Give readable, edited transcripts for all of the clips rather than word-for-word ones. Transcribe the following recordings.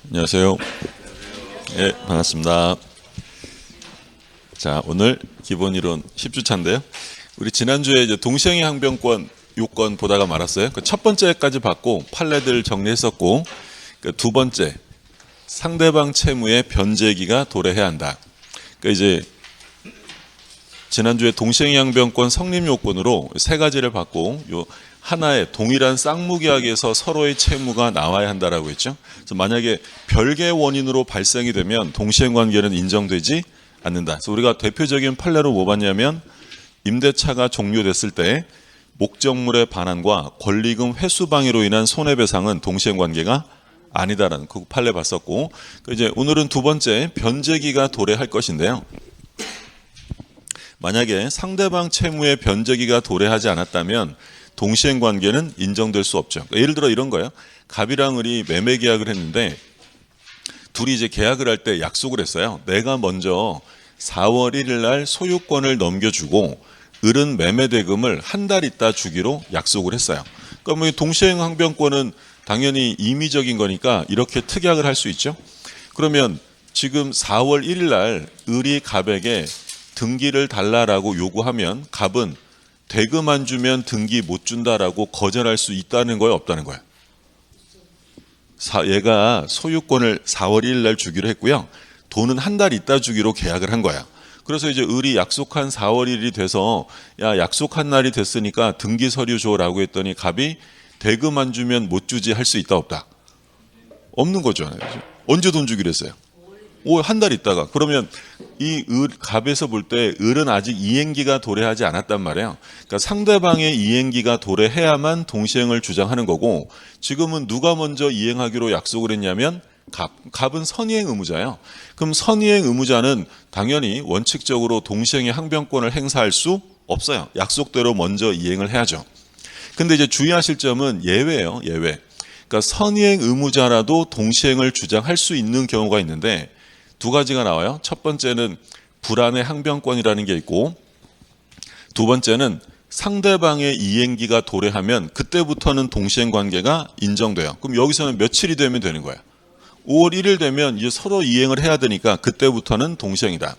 안녕하세요. 예, 반갑습니다. 자, 오늘 기본이론 10주차인데요. 우리 지난주에 이제 동시행의 항변권 요건 보다가 말았어요. 그 첫 번째까지 받고 판례들 정리했었고, 그 두 번째 상대방 채무의 변제기가 도래해야 한다. 그러니까 이제 지난주에 동시행의 항변권 성립 요건으로 세 가지를 받고 요 하나의 동일한 쌍무계약에서 서로의 채무가 나와야 한다라고 했죠. 그래서 만약에 별개의 원인으로 발생이 되면 동시행 관계는 인정되지 않는다. 그래서 우리가 대표적인 판례로 뭐 봤냐면 임대차가 종료됐을 때 목적물의 반환과 권리금 회수 방해로 인한 손해배상은 동시행 관계가 아니다라는 그 판례 봤었고, 이제 오늘은 두 번째 변제기가 도래할 것인데요. 만약에 상대방 채무의 변제기가 도래하지 않았다면 동시행 관계는 인정될 수 없죠. 그러니까 예를 들어 이런 거예요. 갑이랑 을이 매매 계약을 했는데 둘이 이제 계약을 할 때 약속을 했어요. 내가 먼저 4월 1일 날 소유권을 넘겨주고 을은 매매 대금을 한 달 있다 주기로 약속을 했어요. 그러니까 뭐 동시행 항변권은 당연히 임의적인 거니까 이렇게 특약을 할 수 있죠. 그러면 지금 4월 1일 날 을이 갑에게 등기를 달라라고 요구하면 갑은 대금 안 주면 등기 못 준다라고 거절할 수 있다는 거예요, 없다는 거예요? 얘가 소유권을 4월 1일 날 주기로 했고요. 돈은 한 달 있다 주기로 계약을 한 거야. 그래서 이제 을이 약속한 4월 1일이 돼서 야, 약속한 날이 됐으니까 등기 서류 줘라고 했더니 갑이 대금 안 주면 못 주지 할 수 있다 없다? 없는 거잖아요. 언제 돈 주기로 했어요? 한 달 있다가. 그러면 이 갑에서 볼 때 을은 아직 이행기가 도래하지 않았단 말이에요. 그러니까 상대방의 이행기가 도래해야만 동시행을 주장하는 거고, 지금은 누가 먼저 이행하기로 약속을 했냐면 갑은 선이행 의무자예요. 그럼 선이행 의무자는 당연히 원칙적으로 동시행의 항변권을 행사할 수 없어요. 약속대로 먼저 이행을 해야죠. 근데 이제 주의하실 점은 예외예요, 예외. 그러니까 선이행 의무자라도 동시행을 주장할 수 있는 경우가 있는데 두 가지가 나와요. 첫 번째는 불안의 항변권이라는 게 있고, 두 번째는 상대방의 이행기가 도래하면 그때부터는 동시행 관계가 인정돼요. 그럼 여기서는 며칠이 되면 되는 거예요? 5월 1일 되면 이제 서로 이행을 해야 되니까 그때부터는 동시행이다.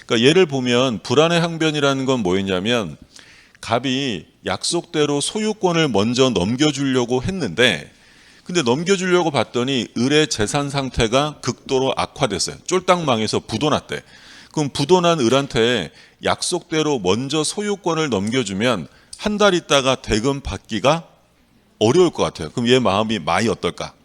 그러니까 예를 보면 불안의 항변이라는 건 뭐였냐면 갑이 약속대로 소유권을 먼저 넘겨주려고 했는데, 근데 넘겨주려고 봤더니 을의 재산 상태가 극도로 악화됐어요. 쫄딱 망해서 부도났대. 그럼 부도난 을한테 약속대로 먼저 소유권을 넘겨주면 한 달 있다가 대금 받기가 어려울 것 같아요. 그럼 얘 마음이 많이 어떨까?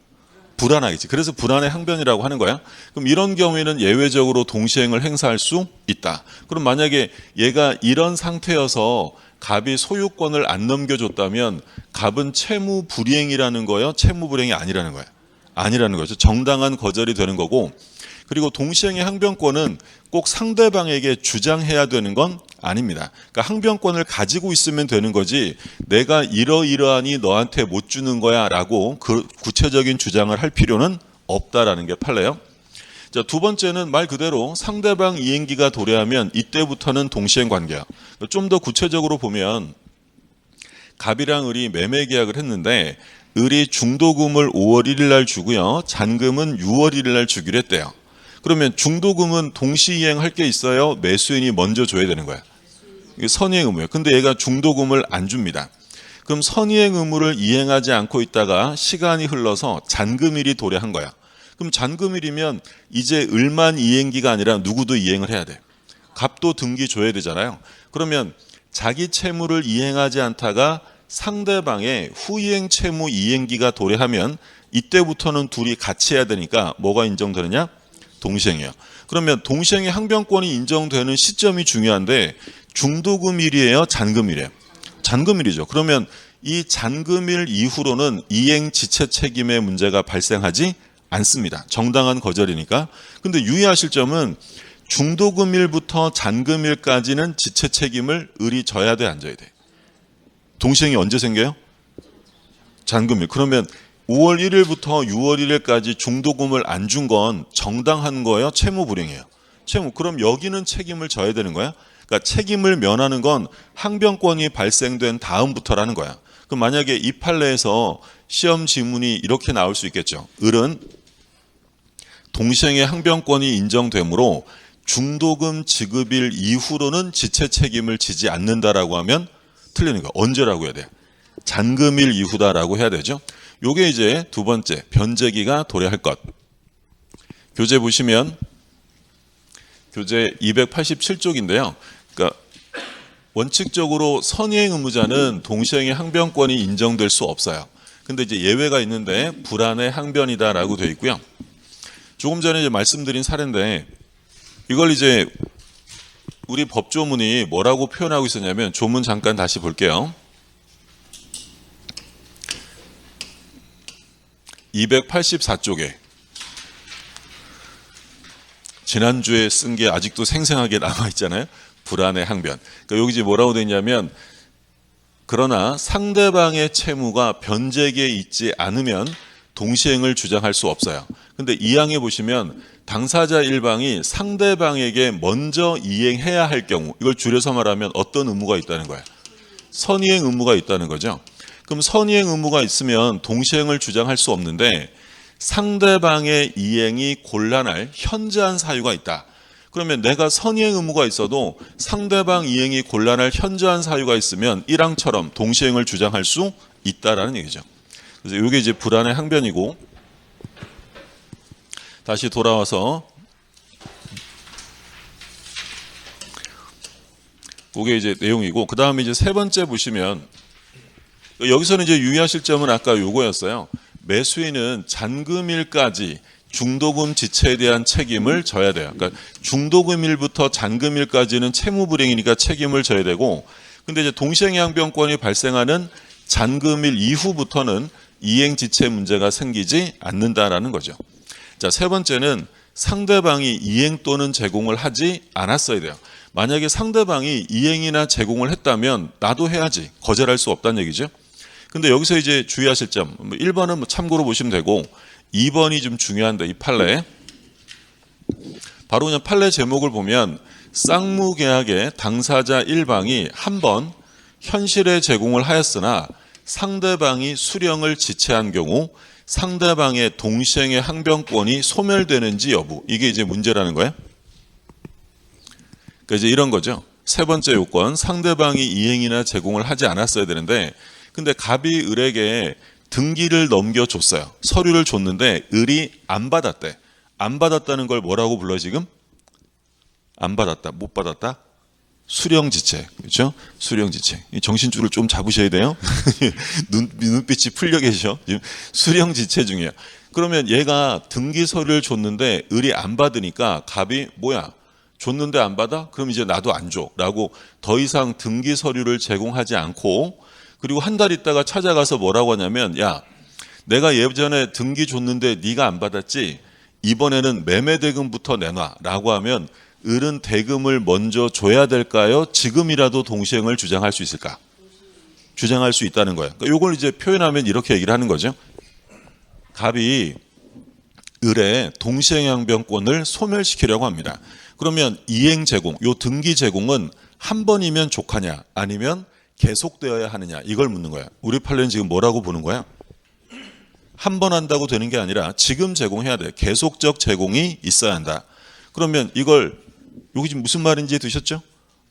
불안하겠지. 그래서 불안의 항변이라고 하는 거야. 그럼 이런 경우에는 예외적으로 동시행을 행사할 수 있다. 그럼 만약에 얘가 이런 상태여서 갑이 소유권을 안 넘겨줬다면 갑은 채무 불이행이라는 거예요? 채무 불이행이 아니라는 거예요? 아니라는 거죠. 정당한 거절이 되는 거고, 그리고 동시행의 항변권은 꼭 상대방에게 주장해야 되는 건 아닙니다. 그러니까 항변권을 가지고 있으면 되는 거지 내가 이러이러하니 너한테 못 주는 거야 라고 그 구체적인 주장을 할 필요는 없다라는 게 판례예요. 자, 두 번째는 말 그대로 상대방 이행기가 도래하면 이때부터는 동시행 관계야. 좀 더 구체적으로 보면 갑이랑 을이 매매 계약을 했는데 을이 중도금을 5월 1일 날 주고요. 잔금은 6월 1일 날 주기로 했대요. 그러면 중도금은 동시 이행할 게 있어요? 매수인이 먼저 줘야 되는 거야? 이게 선이행 의무예요. 근데 얘가 중도금을 안 줍니다. 그럼 선이행 의무를 이행하지 않고 있다가 시간이 흘러서 잔금일이 도래한 거야. 그럼 잔금일이면 이제 을만 이행기가 아니라 누구도 이행을 해야 돼. 갑도 등기 줘야 되잖아요. 그러면 자기 채무를 이행하지 않다가 상대방의 후이행 채무 이행기가 도래하면 이때부터는 둘이 같이 해야 되니까 뭐가 인정되느냐? 동시행이에요. 그러면 동시행의 항변권이 인정되는 시점이 중요한데 중도금일이에요? 잔금일이에요? 잔금일이죠. 그러면 이 잔금일 이후로는 이행 지체 책임의 문제가 발생하지 않습니다. 정당한 거절이니까. 근데 유의하실 점은 중도금일부터 잔금일까지는 지체 책임을 을이 져야 돼, 안 져야 돼? 동시행이 언제 생겨요? 잔금일. 그러면 5월 1일부터 6월 1일까지 중도금을 안 준 건 정당한 거예요? 채무 불이행이에요? 채무. 그럼 여기는 책임을 져야 되는 거야? 그러니까 책임을 면하는 건 항변권이 발생된 다음부터라는 거야. 그럼 만약에 이 판례에서 시험 지문이 이렇게 나올 수 있겠죠. 을은 동시행의 항변권이 인정되므로 중도금 지급일 이후로는 지체 책임을 지지 않는다라고 하면 틀리는 거예요. 언제라고 해야 돼요? 잔금일 이후다라고 해야 되죠. 요게 이제 두 번째 변제기가 도래할 것. 교재 보시면 교재 287쪽인데요. 그러니까 원칙적으로 선의행 의무자는 동시행의 항변권이 인정될 수 없어요. 근데 이제 예외가 있는데 불안의 항변이다라고 되어 있고요. 조금 전에 이제 말씀드린 사례인데 이걸 이제 우리 법조문이 뭐라고 표현하고 있었냐면 조문 잠깐 다시 볼게요. 284쪽에 지난주에 쓴 게 아직도 생생하게 남아있잖아요. 불안의 항변. 그러니까 여기 이제 뭐라고 되어 있냐면 그러나 상대방의 채무가 변제기에 있지 않으면 동시행을 주장할 수 없어요. 근데 이 항에 보시면 당사자 일방이 상대방에게 먼저 이행해야 할 경우, 이걸 줄여서 말하면 어떤 의무가 있다는 거예요? 선의행 의무가 있다는 거죠. 그럼 선의행 의무가 있으면 동시행을 주장할 수 없는데 상대방의 이행이 곤란할 현저한 사유가 있다. 그러면 내가 선의행 의무가 있어도 상대방 이행이 곤란할 현저한 사유가 있으면 1항처럼 동시행을 주장할 수 있다라는 얘기죠. 그래서 이게 이제 불안의 항변이고, 다시 돌아와서 그게 이제 내용이고, 그 다음에 이제 세 번째 보시면 여기서는 이제 유의하실 점은 아까 요거였어요. 매수인은 잔금일까지 중도금 지체에 대한 책임을 져야 돼요. 그러니까 중도금일부터 잔금일까지는 채무불이행이니까 책임을 져야 되고, 근데 이제 동시행의 항변권이 발생하는 잔금일 이후부터는 이행지체 문제가 생기지 않는다라는 거죠. 자, 세 번째는 상대방이 이행 또는 제공을 하지 않았어야 돼요. 만약에 상대방이 이행이나 제공을 했다면 나도 해야지, 거절할 수 없다는 얘기죠. 근데 여기서 이제 주의하실 점, 1번은 참고로 보시면 되고 2번이 좀 중요한데, 이 판례 바로 그냥 판례 제목을 보면 쌍무계약의 당사자 일방이 한 번 현실에 제공을 하였으나 상대방이 수령을 지체한 경우 상대방의 동시행의 항변권이 소멸되는지 여부, 이게 이제 문제라는 거예요. 그러니까 이제 이런 거죠. 세 번째 요건, 상대방이 이행이나 제공을 하지 않았어야 되는데 근데 갑이 을에게 등기를 넘겨줬어요. 서류를 줬는데 을이 안 받았대. 안 받았다는 걸 뭐라고 불러 지금? 안 받았다. 못 받았다? 수령지체. 그렇죠? 수령지체. 정신줄을 좀 잡으셔야 돼요. 눈빛이 풀려 계셔. 지금 수령지체 중이야. 그러면 얘가 등기 서류를 줬는데 을이 안 받으니까 갑이 뭐야? 줬는데 안 받아? 그럼 이제 나도 안 줘. 라고 더 이상 등기 서류를 제공하지 않고, 그리고 한 달 있다가 찾아가서 뭐라고 하냐면, 야, 내가 예전에 등기 줬는데 네가 안 받았지? 이번에는 매매대금부터 내놔. 라고 하면 을은 대금을 먼저 줘야 될까요? 지금이라도 동시행을 주장할 수 있을까? 주장할 수 있다는 거예요. 그러니까 이걸 이제 표현하면 이렇게 얘기를 하는 거죠. 갑이 을의 동시행 항변권을 소멸시키려고 합니다. 그러면 이행 제공, 요 등기 제공은 한 번이면 족하냐 아니면 계속되어야 하느냐, 이걸 묻는 거야. 우리 판례는 지금 뭐라고 보는 거야? 한 번 한다고 되는 게 아니라 지금 제공해야 돼. 계속적 제공이 있어야 한다. 그러면 이걸 여기 지금 무슨 말인지 드셨죠?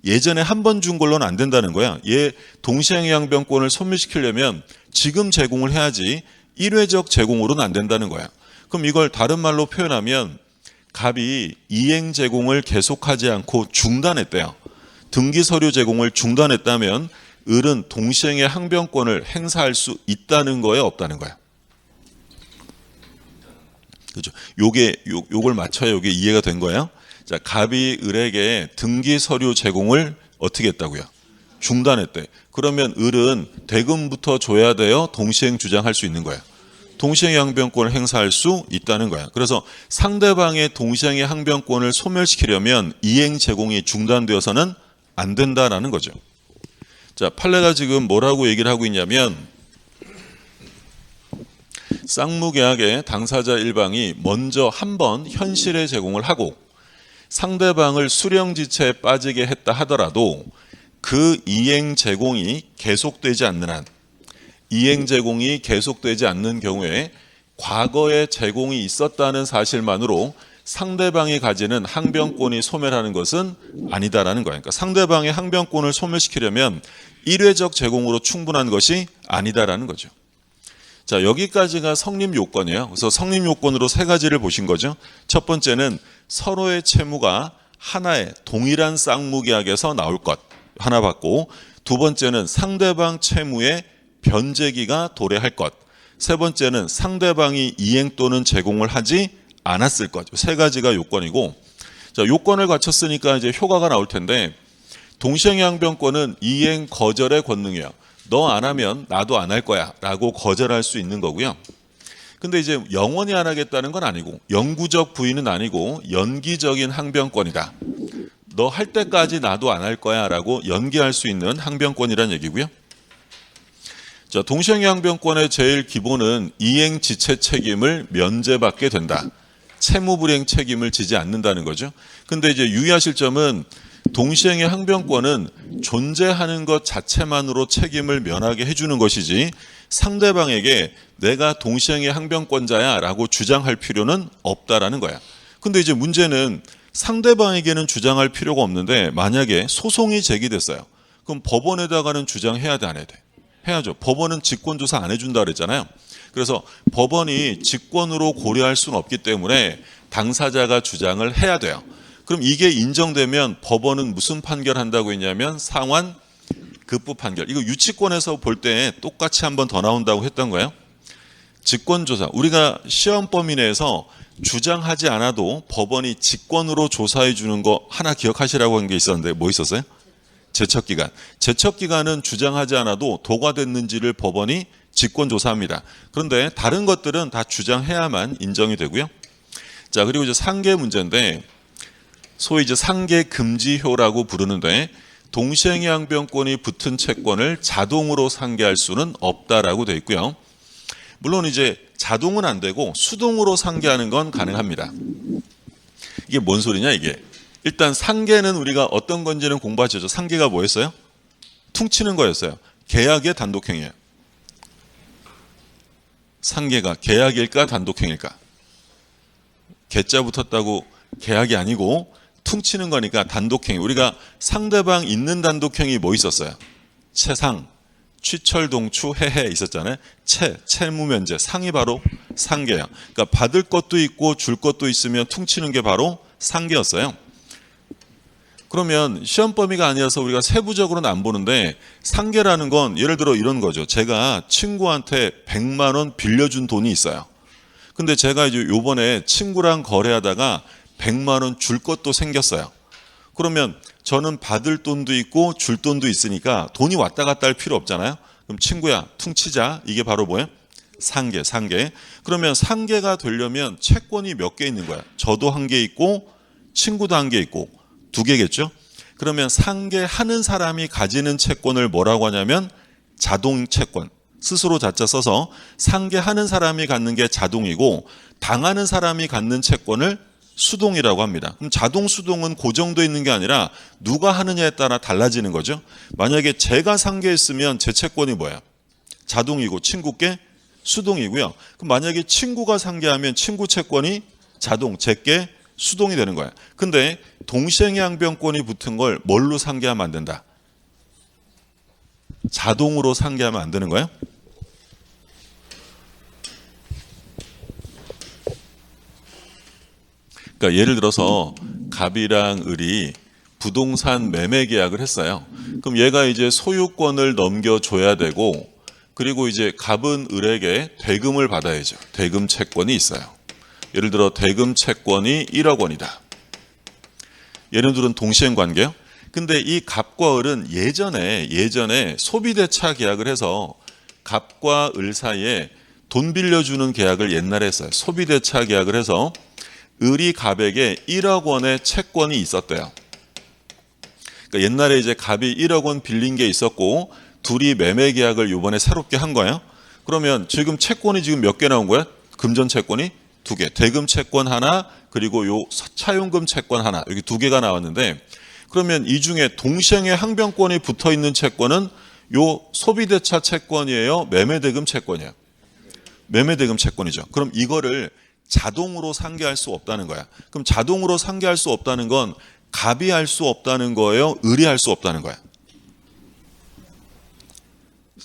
예전에 한 번 준 걸로는 안 된다는 거야. 얘 동시행의 항변권을 소멸시키려면 지금 제공을 해야지 1회적 제공으로는 안 된다는 거야. 그럼 이걸 다른 말로 표현하면 갑이 이행 제공을 계속하지 않고 중단했대요. 등기 서류 제공을 중단했다면 을은 동시행의 항변권을 행사할 수 있다는 거예요, 없다는 거야? 그죠? 요걸 맞춰야 요게 이해가 된 거예요. 자, 갑이 을에게 등기 서류 제공을 어떻게 했다고요? 중단했대. 그러면 을은 대금부터 줘야 돼요? 동시행 주장할 수 있는 거예요? 동시행의 항변권을 행사할 수 있다는 거야. 그래서 상대방의 동시행의 항변권을 소멸시키려면 이행 제공이 중단되어서는 안 된다라는 거죠. 자, 판례가 지금 뭐라고 얘기를 하고 있냐면, 쌍무계약의 당사자 일방이 먼저 한 번 현실에 제공을 하고 상대방을 수령지체에 빠지게 했다 하더라도 그 이행 제공이 계속되지 않는 한, 이행 제공이 계속되지 않는 경우에 과거에 제공이 있었다는 사실만으로 상대방이 가지는 항변권이 소멸하는 것은 아니다라는 거예요. 그러니까 상대방의 항변권을 소멸시키려면 일회적 제공으로 충분한 것이 아니다라는 거죠. 자, 여기까지가 성립 요건이에요. 그래서 성립 요건으로 세 가지를 보신 거죠. 첫 번째는 서로의 채무가 하나의 동일한 쌍무계약에서 나올 것 하나 받고, 두 번째는 상대방 채무의 변제기가 도래할 것, 세 번째는 상대방이 이행 또는 제공을 하지 않았을 것. 세 가지가 요건이고, 자, 요건을 갖췄으니까 이제 효과가 나올 텐데, 동시행의 항변권은 이행 거절의 권능이에요. 너 안 하면 나도 안 할 거야 라고 거절할 수 있는 거고요. 근데 이제 영원히 안 하겠다는 건 아니고, 영구적 부인은 아니고 연기적인 항변권이다. 너 할 때까지 나도 안 할 거야 라고 연기할 수 있는 항변권이란 얘기고요. 자, 동시행의 항변권의 제일 기본은 이행 지체 책임을 면제받게 된다. 채무 불이행 책임을 지지 않는다는 거죠. 근데 이제 유의하실 점은 동시행의 항변권은 존재하는 것 자체만으로 책임을 면하게 해주는 것이지 상대방에게 내가 동시행의 항변권자야 라고 주장할 필요는 없다라는 거야. 근데 이제 문제는 상대방에게는 주장할 필요가 없는데 만약에 소송이 제기됐어요. 그럼 법원에다가는 주장해야 돼, 안 해야 돼? 해야죠. 법원은 직권조사 안 해준다 그랬잖아요. 그래서 법원이 직권으로 고려할 수는 없기 때문에 당사자가 주장을 해야 돼요. 그럼 이게 인정되면 법원은 무슨 판결한다고 했냐면 상환 급부 판결. 이거 유치권에서 볼 때 똑같이 한 번 더 나온다고 했던 거예요. 직권조사. 우리가 시험 범위 내에서 주장하지 않아도 법원이 직권으로 조사해 주는 거 하나 기억하시라고 한 게 있었는데 뭐 있었어요? 제척기간. 제척기간은 주장하지 않아도 도가 됐는지를 법원이 직권조사합니다. 그런데 다른 것들은 다 주장해야만 인정이 되고요. 자, 그리고 이제 상계 문제인데, 소위 이제 상계 금지효라고 부르는데, 동시행의 항변권이 붙은 채권을 자동으로 상계할 수는 없다라고 되어 있고요. 물론 이제 자동은 안 되고 수동으로 상계하는 건 가능합니다. 이게 뭔 소리냐 이게. 일단 상계는 우리가 어떤 건지는 공부하셨죠. 상계가 뭐였어요? 퉁치는 거였어요. 계약의 단독행위예요. 상계가 계약일까 단독행위일까? 계자 붙었다고 계약이 아니고 퉁치는 거니까 단독행위. 우리가 상대방 있는 단독행위 뭐 있었어요? 채상, 취철동추, 해해 있었잖아요. 채무면제, 상이 바로 상계야. 그러니까 받을 것도 있고 줄 것도 있으면 퉁치는 게 바로 상계였어요. 그러면 시험 범위가 아니라서 우리가 세부적으로는 안 보는데, 상계라는 건 예를 들어 이런 거죠. 제가 친구한테 100만 원 빌려준 돈이 있어요. 근데 제가 이제 요번에 친구랑 거래하다가 100만 원 줄 것도 생겼어요. 그러면 저는 받을 돈도 있고 줄 돈도 있으니까 돈이 왔다 갔다 할 필요 없잖아요. 그럼 친구야 퉁치자. 이게 바로 뭐예요? 상계. 그러면 상계가 되려면 채권이 몇 개 있는 거야? 저도 한 개 있고 친구도 한 개 있고 두 개겠죠? 그러면 상계하는 사람이 가지는 채권을 뭐라고 하냐면 자동 채권. 스스로 자자 써서 상계하는 사람이 갖는 게 자동이고 당하는 사람이 갖는 채권을 수동이라고 합니다. 그럼 자동, 수동은 고정되어 있는 게 아니라 누가 하느냐에 따라 달라지는 거죠. 만약에 제가 상계했으면 제 채권이 뭐예요? 자동이고 친구께 수동이고요. 그럼 만약에 친구가 상계하면 친구 채권이 자동, 제게 수동이 되는 거예요. 근데 동시행의 항변권이 붙은 걸 뭘로 상계하면 안 된다? 자동으로 상계하면 안 되는 거예요? 그러니까 예를 들어서 갑이랑 을이 부동산 매매 계약을 했어요. 그럼 얘가 이제 소유권을 넘겨줘야 되고, 그리고 이제 갑은 을에게 대금을 받아야죠. 대금 채권이 있어요. 예를 들어 대금 채권이 1억 원이다. 얘네들은 동시행 관계요. 근데 이 갑과 을은 예전에 소비대차 계약을 해서 갑과 을 사이에 돈 빌려주는 계약을 옛날에 했어요. 소비대차 계약을 해서 을이 갑에게 1억 원의 채권이 있었대요. 그러니까 옛날에 이제 갑이 1억 원 빌린 게 있었고 둘이 매매 계약을 이번에 새롭게 한 거예요. 그러면 지금 채권이 지금 몇 개 나온 거야? 금전 채권이 2개, 대금 채권 하나, 그리고 요 차용금 채권 하나, 여기 2개가 나왔는데, 그러면 이 중에 동시행의 항변권이 붙어 있는 채권은 요 소비대차 채권이에요? 매매대금 채권이에요? 매매대금 채권이죠. 그럼 이거를 자동으로 상계할 수 없다는 거야. 그럼 자동으로 상계할 수 없다는 건 갑이 할 수 없다는 거예요? 을이 할 수 없다는 거야?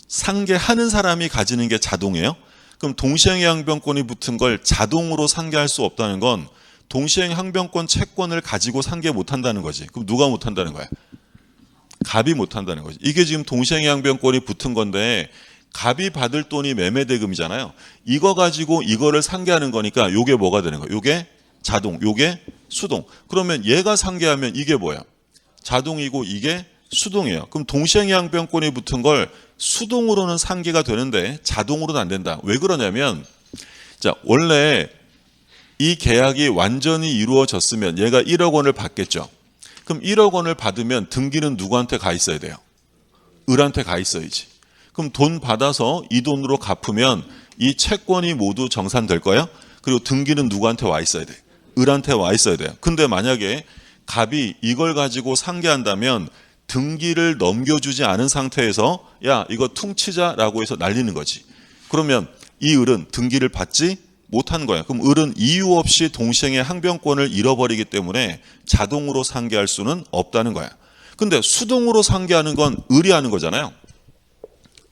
상계하는 사람이 가지는 게 자동이에요? 그럼 동시행의 항변권이 붙은 걸 자동으로 상계할 수 없다는 건 동시행 항변권 채권을 가지고 상계 못한다는 거지. 그럼 누가 못한다는 거야? 갑이 못한다는 거지. 이게 지금 동시행의 항변권이 붙은 건데 갑이 받을 돈이 매매대금이잖아요. 이거 가지고 이거를 상계하는 거니까 요게 뭐가 되는 거야? 요게 자동, 요게 수동. 그러면 얘가 상계하면 이게 뭐야? 자동이고 이게 수동이에요. 그럼 동시행의 항변권이 붙은 걸 수동으로는 상계가 되는데 자동으로는 안 된다. 왜 그러냐면 자, 원래 이 계약이 완전히 이루어졌으면 얘가 1억 원을 받겠죠. 그럼 1억 원을 받으면 등기는 누구한테 가 있어야 돼요? 을한테 가 있어야지. 그럼 돈 받아서 이 돈으로 갚으면 이 채권이 모두 정산될 거예요. 그리고 등기는 누구한테 와 있어야 돼? 을한테 와 있어야 돼요. 근데 만약에 갑이 이걸 가지고 상계한다면 등기를 넘겨주지 않은 상태에서 야 이거 퉁치자라고 해서 날리는 거지. 그러면 이 을은 등기를 받지 못한 거야. 그럼 을은 이유 없이 동시행의 항변권을 잃어버리기 때문에 자동으로 상계할 수는 없다는 거야. 근데 수동으로 상계하는 건 을이 하는 거잖아요.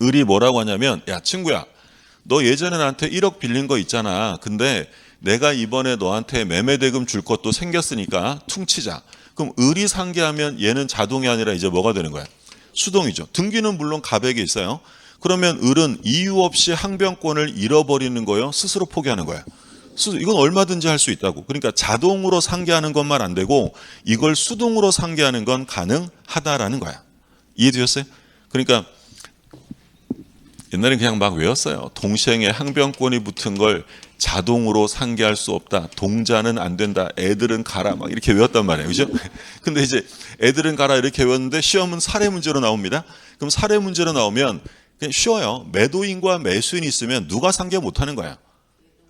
을이 뭐라고 하냐면 야 친구야 너 예전에 나한테 1억 빌린 거 있잖아. 근데 내가 이번에 너한테 매매대금 줄 것도 생겼으니까 퉁치자. 그럼 을이 상계하면 얘는 자동이 아니라 이제 뭐가 되는 거야? 수동이죠. 등기는 물론 갑에게 있어요. 그러면 을은 이유 없이 항변권을 잃어버리는 거예요? 스스로 포기하는 거야? 이건 얼마든지 할 수 있다고. 그러니까 자동으로 상계하는 것만 안 되고 이걸 수동으로 상계하는 건 가능하다라는 거야. 이해되셨어요? 그러니까 옛날엔 그냥 막 외웠어요. 동시행에 항변권이 붙은 걸 자동으로 상계할 수 없다. 동자는 안 된다. 애들은 가라. 막 이렇게 외웠단 말이에요. 그죠? 근데 이제 애들은 가라 이렇게 외웠는데 시험은 사례 문제로 나옵니다. 그럼 사례 문제로 나오면 그냥 쉬워요. 매도인과 매수인이 있으면 누가 상계 못하는 거야?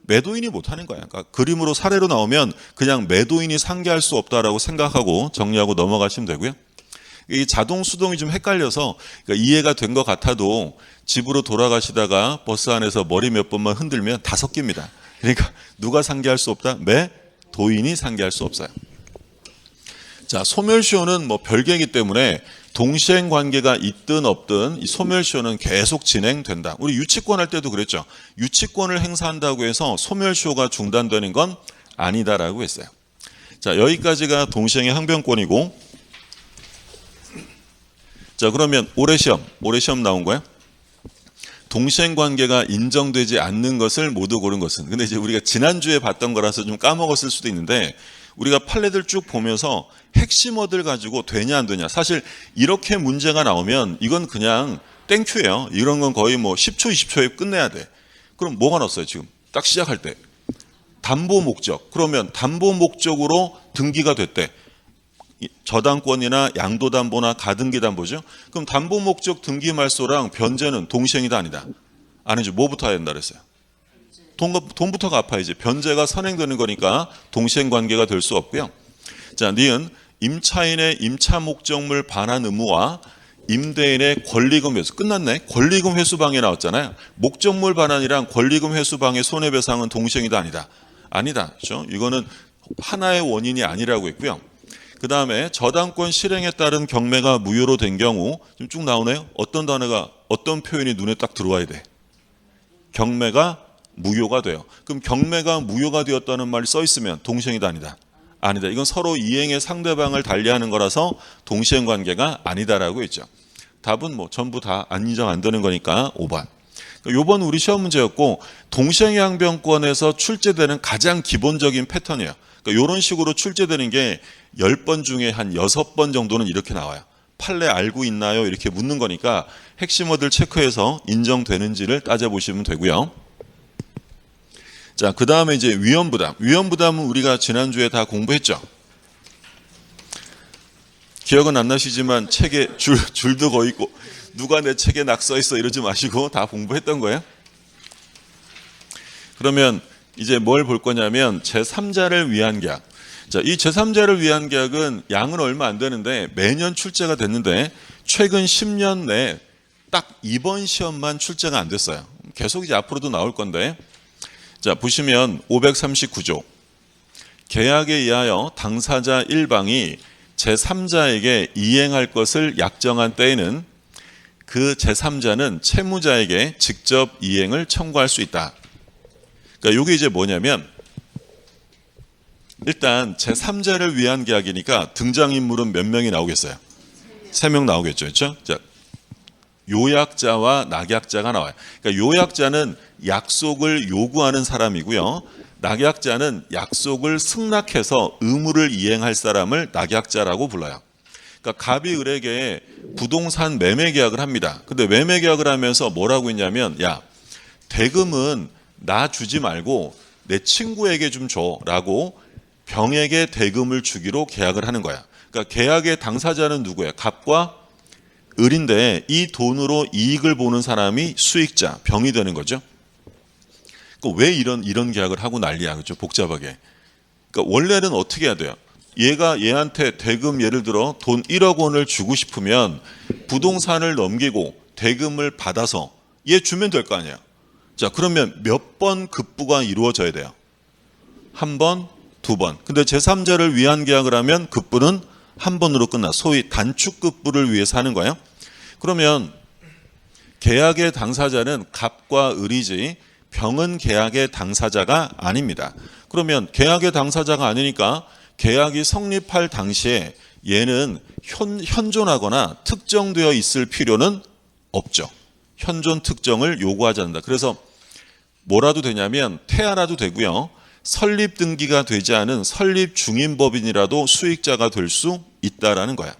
매도인이 못하는 거야. 그러니까 그림으로 사례로 나오면 그냥 매도인이 상계할 수 없다라고 생각하고 정리하고 넘어가시면 되고요. 이 자동 수동이 좀 헷갈려서 그러니까 이해가 된 것 같아도 집으로 돌아가시다가 버스 안에서 머리 몇 번만 흔들면 다 섞입니다. 그러니까 누가 상계할 수 없다? 매도인이 상계할 수 없어요. 자, 소멸시효는 뭐 별개이기 때문에 동시행 관계가 있든 없든 이 소멸시효는 계속 진행된다. 우리 유치권 할 때도 그랬죠. 유치권을 행사한다고 해서 소멸시효가 중단되는 건 아니다라고 했어요. 자, 여기까지가 동시행의 항변권이고 자, 그러면 올해 시험 나온 거예요. 동시행 관계가 인정되지 않는 것을 모두 고른 것은. 근데 이제 우리가 지난주에 봤던 거라서 좀 까먹었을 수도 있는데 우리가 판례들 쭉 보면서 핵심 어들 가지고 되냐 안 되냐. 사실 이렇게 문제가 나오면 이건 그냥 땡큐예요. 이런 건 거의 뭐 10초, 20초에 끝내야 돼. 그럼 뭐가 넣었어요 지금? 딱 시작할 때. 담보 목적. 그러면 담보 목적으로 등기가 됐대. 저당권이나 양도담보나 가등기담보죠. 그럼 담보 목적 등기 말소랑 변제는 동시행이다 아니다? 아니죠. 뭐부터 해야 된다 그랬어요? 돈부터 갚아야지. 변제가 선행되는 거니까 동시행 관계가 될 수 없고요. 자, 니은 임차인의 임차 목적물 반환 의무와 임대인의 권리금 회수. 끝났네. 권리금 회수방해 나왔잖아요. 목적물 반환이랑 권리금 회수방해 손해배상은 동시행이다 아니다? 아니다. 그렇죠? 이거는 하나의 원인이 아니라고 했고요. 그 다음에 저당권 실행에 따른 경매가 무효로 된 경우 지금 쭉 나오네요. 어떤 단어가 어떤 표현이 눈에 딱 들어와야 돼? 경매가 무효가 돼요. 그럼 경매가 무효가 되었다는 말이 써 있으면 동시행이다 아니다? 아니다. 이건 서로 이행의 상대방을 달리하는 거라서 동시행 관계가 아니다라고 했죠. 답은 뭐 전부 다 인정 안 되는 거니까 5번. 요번 우리 시험 문제였고 동시행 항변권에서 출제되는 가장 기본적인 패턴이에요. 그러니까 이런 식으로 출제되는 게 10번 중에 한 6번 정도는 이렇게 나와요. 판례 알고 있나요? 이렇게 묻는 거니까 핵심 어들 체크해서 인정되는지를 따져보시면 되고요. 자, 그 다음에 이제 위험부담. 위험부담은 우리가 지난주에 다 공부했죠. 기억은 안 나시지만 책에 줄도 거의 있고 누가 내 책에 낙서 있어 이러지 마시고 다 공부했던 거예요. 그러면 이제 뭘 볼 거냐면 제3자를 위한 계약. 자, 이 제3자를 위한 계약은 양은 얼마 안 되는데 매년 출제가 됐는데 최근 10년 내에 딱 이번 시험만 출제가 안 됐어요. 계속 이제 앞으로도 나올 건데 자, 보시면 539조. 계약에 의하여 당사자 1방이 제3자에게 이행할 것을 약정한 때에는 그 제3자는 채무자에게 직접 이행을 청구할 수 있다. 그러니까 이게 이제 뭐냐면 일단 제3자를 위한 계약이니까 등장인물은 몇 명이 나오겠어요? 3명 나오겠죠. 그렇죠? 자, 요약자와 낙약자가 나와요. 그러니까 요약자는 약속을 요구하는 사람이고요. 낙약자는 약속을 승낙해서 의무를 이행할 사람을 낙약자라고 불러요. 그러니까 갑이 을에게 부동산 매매 계약을 합니다. 근데 매매 계약을 하면서 뭐라고 했냐면 야, 대금은 나 주지 말고 내 친구에게 좀 줘라고 병에게 대금을 주기로 계약을 하는 거야. 그러니까 계약의 당사자는 누구예요? 갑과 을인데 이 돈으로 이익을 보는 사람이 수익자, 병이 되는 거죠. 그러니까 왜 이런 계약을 하고 난리야, 그렇죠? 복잡하게. 그러니까 원래는 어떻게 해야 돼요? 얘가 얘한테 대금 예를 들어 돈 1억 원을 주고 싶으면 부동산을 넘기고 대금을 받아서 얘 주면 될 거 아니야. 자, 그러면 몇 번 급부가 이루어져야 돼요? 한 번, 두 번. 근데 제3자를 위한 계약을 하면 급부는 한 번으로 끝나. 소위 단축급부를 위해서 하는 거예요. 그러면 계약의 당사자는 갑과 을이지 병은 계약의 당사자가 아닙니다. 그러면 계약의 당사자가 아니니까 계약이 성립할 당시에 얘는 현존하거나 특정되어 있을 필요는 없죠. 현존 특정을 요구하지 않는다. 그래서 뭐라도 되냐면 태아라도 되고요. 설립 등기가 되지 않은 설립 중인 법인이라도 수익자가 될 수 있다라는 거야.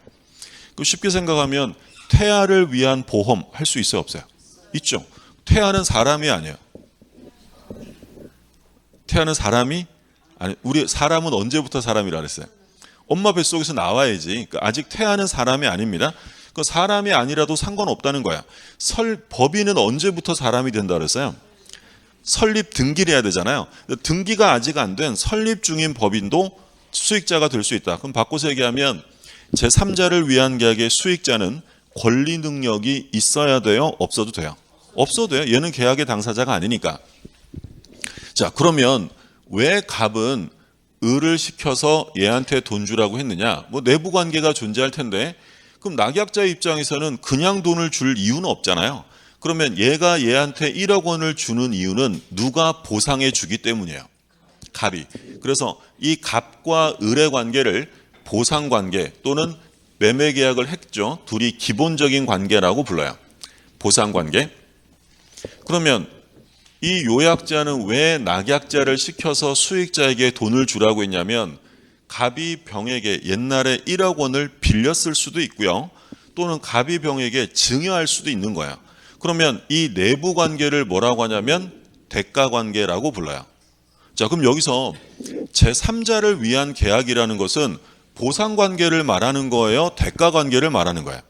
쉽게 생각하면 태아를 위한 보험 할 수 있어요, 없어요? 있죠. 태아는 사람이 아니에요. 태아는 사람이 아니, 우리 사람은 언제부터 사람이라 그랬어요? 엄마 뱃속에서 나와야지. 그러니까 아직 태아는 사람이 아닙니다. 그 사람이 아니라도 상관없다는 거야. 법인은 언제부터 사람이 된다 그랬어요? 설립 등기를 해야 되잖아요. 등기가 아직 안 된 설립 중인 법인도 수익자가 될 수 있다. 그럼 바꿔서 얘기하면 제3자를 위한 계약의 수익자는 권리 능력이 있어야 돼요? 없어도 돼요? 없어도 돼요. 얘는 계약의 당사자가 아니니까. 자, 그러면 왜 갑은 을을 시켜서 얘한테 돈 주라고 했느냐? 뭐 내부 관계가 존재할 텐데 그럼 낙약자의 입장에서는 그냥 돈을 줄 이유는 없잖아요. 그러면 얘가 얘한테 1억 원을 주는 이유는 누가 보상해 주기 때문이에요. 갑이. 그래서 이 갑과 을의 관계를 보상 관계 또는 매매 계약을 했죠. 둘이 기본적인 관계라고 불러요. 보상 관계. 그러면 이 요약자는 왜 낙약자를 시켜서 수익자에게 돈을 주라고 했냐면 갑이 병에게 옛날에 1억 원을 빌렸을 수도 있고요. 또는 갑이 병에게 증여할 수도 있는 거야. 그러면 이 내부 관계를 뭐라고 하냐면 대가 관계라고 불러요. 자, 그럼 여기서 제3자를 위한 계약이라는 것은 보상 관계를 말하는 거예요? 대가 관계를 말하는 거예요?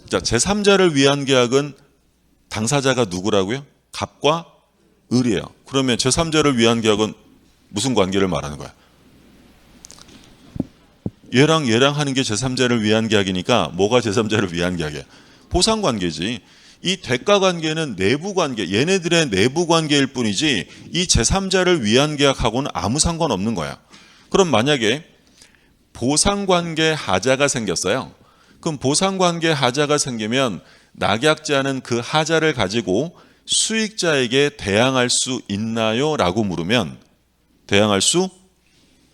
자, 제3자를 위한 계약은 당사자가 누구라고요? 갑과 을이에요. 그러면 제3자를 위한 계약은 무슨 관계를 말하는 거야? 얘랑 하는 게 제3자를 위한 계약이니까 뭐가 제3자를 위한 계약이야? 보상 관계지. 이 대가 관계는 내부 관계, 얘네들의 내부 관계일 뿐이지 이 제3자를 위한 계약하고는 아무 상관없는 거야. 그럼 만약에 보상 관계 하자가 생겼어요. 그럼 보상 관계 하자가 생기면 낙약자는 그 하자를 가지고 수익자에게 대항할 수 있나요? 라고 물으면 대항할 수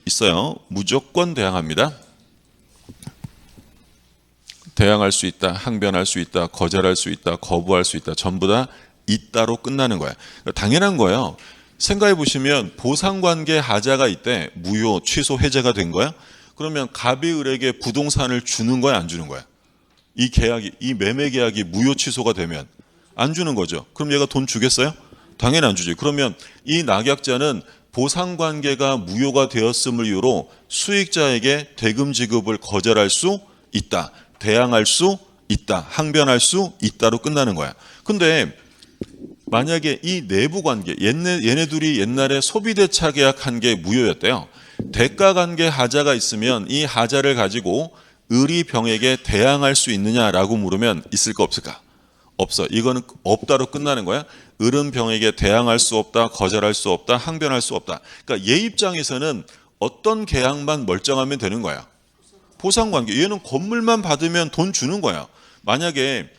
있어요. 무조건 대항합니다. 대항할 수 있다, 항변할 수 있다, 거절할 수 있다, 거부할 수 있다. 전부 다 있다로 끝나는 거야. 당연한 거예요. 생각해 보시면 보상관계 하자가 있대. 무효, 취소, 해제가 된 거야. 그러면 갑이 을에게 부동산을 주는 거야, 안 주는 거야? 이 계약이, 이 매매 계약이 무효 취소가 되면 안 주는 거죠. 그럼 얘가 돈 주겠어요? 당연히 안 주지. 그러면 이 낙약자는 보상관계가 무효가 되었음을 이유로 수익자에게 대금 지급을 거절할 수 있다. 대항할 수 있다. 항변할 수 있다로 끝나는 거야. 근데 만약에 이 내부 관계, 얘네 둘이 옛날에 소비대차 계약한 게 무효였대요. 대가 관계 하자가 있으면 이 하자를 가지고 을이 병에게 대항할 수 있느냐라고 물으면 있을까 없을까? 없어. 이거는 없다로 끝나는 거야. 을은 병에게 대항할 수 없다, 거절할 수 없다, 항변할 수 없다. 그러니까 얘 입장에서는 어떤 계약만 멀쩡하면 되는 거야. 보상관계. 얘는 건물만 받으면 돈 주는 거야. 만약에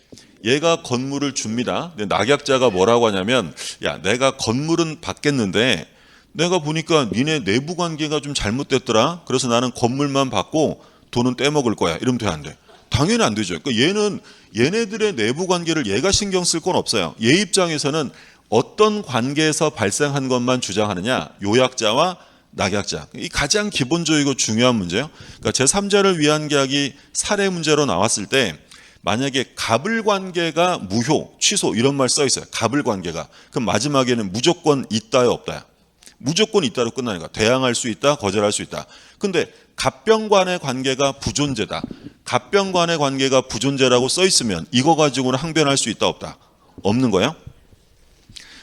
얘가 건물을 줍니다. 근데 낙약자가 뭐라고 하냐면, 야, 내가 건물은 받겠는데 내가 보니까 니네 내부 관계가 좀 잘못됐더라. 그래서 나는 건물만 받고 돈은 떼먹을 거야. 이러면 돼, 안 돼? 당연히 안 되죠. 그러니까 얘는 얘네들의 내부 관계를 얘가 신경 쓸 건 없어요. 얘 입장에서는 어떤 관계에서 발생한 것만 주장하느냐? 요약자와 낙약자. 이 가장 기본적이고 중요한 문제예요. 그러니까 제3자를 위한 계약이 사례 문제로 나왔을 때 만약에 갑을 관계가 무효, 취소 이런 말 써 있어요. 갑을 관계가. 그럼 마지막에는 무조건 있다요, 없다요? 무조건 있다로 끝나는 거야. 대항할 수 있다, 거절할 수 있다. 근데 갑병 간의 관계가 부존재다. 갑병 간의 관계가 부존재라고 써 있으면 이거 가지고는 항변할 수 있다, 없다? 없는 거예요.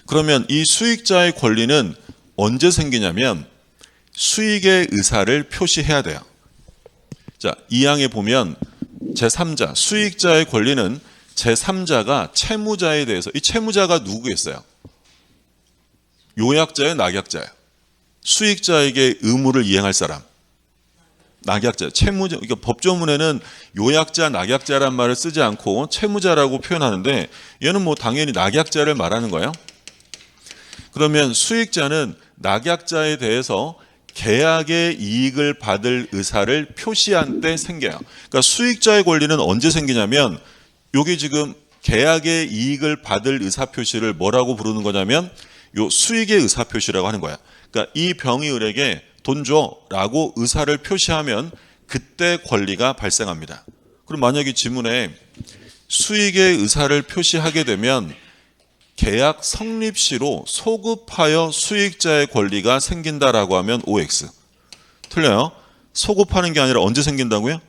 그러면 이 수익자의 권리는 언제 생기냐면 수익의 의사를 표시해야 돼요. 자, 이 항에 보면 제3자, 수익자의 권리는 제3자가 채무자에 대해서, 이 채무자가 누구겠어요? 요약자예요, 낙약자예요? 수익자에게 의무를 이행할 사람. 낙약자, 채무자. 그러니까 법조문에는 요약자, 낙약자란 말을 쓰지 않고 채무자라고 표현하는데 얘는 뭐 당연히 낙약자를 말하는 거예요. 그러면 수익자는 낙약자에 대해서 계약의 이익을 받을 의사를 표시한 때 생겨요. 그러니까 수익자의 권리는 언제 생기냐면 여기 지금 계약의 이익을 받을 의사 표시를 뭐라고 부르는 거냐면 요 수익의 의사 표시라고 하는 거야. 그러니까 이 병이 을에게 돈 줘라고 의사를 표시하면 그때 권리가 발생합니다. 그럼 만약에 지문에 수익의 의사를 표시하게 되면 계약 성립 시로 소급하여 수익자의 권리가 생긴다라고 하면 OX. 틀려요. 소급하는 게 아니라 언제 생긴다고요?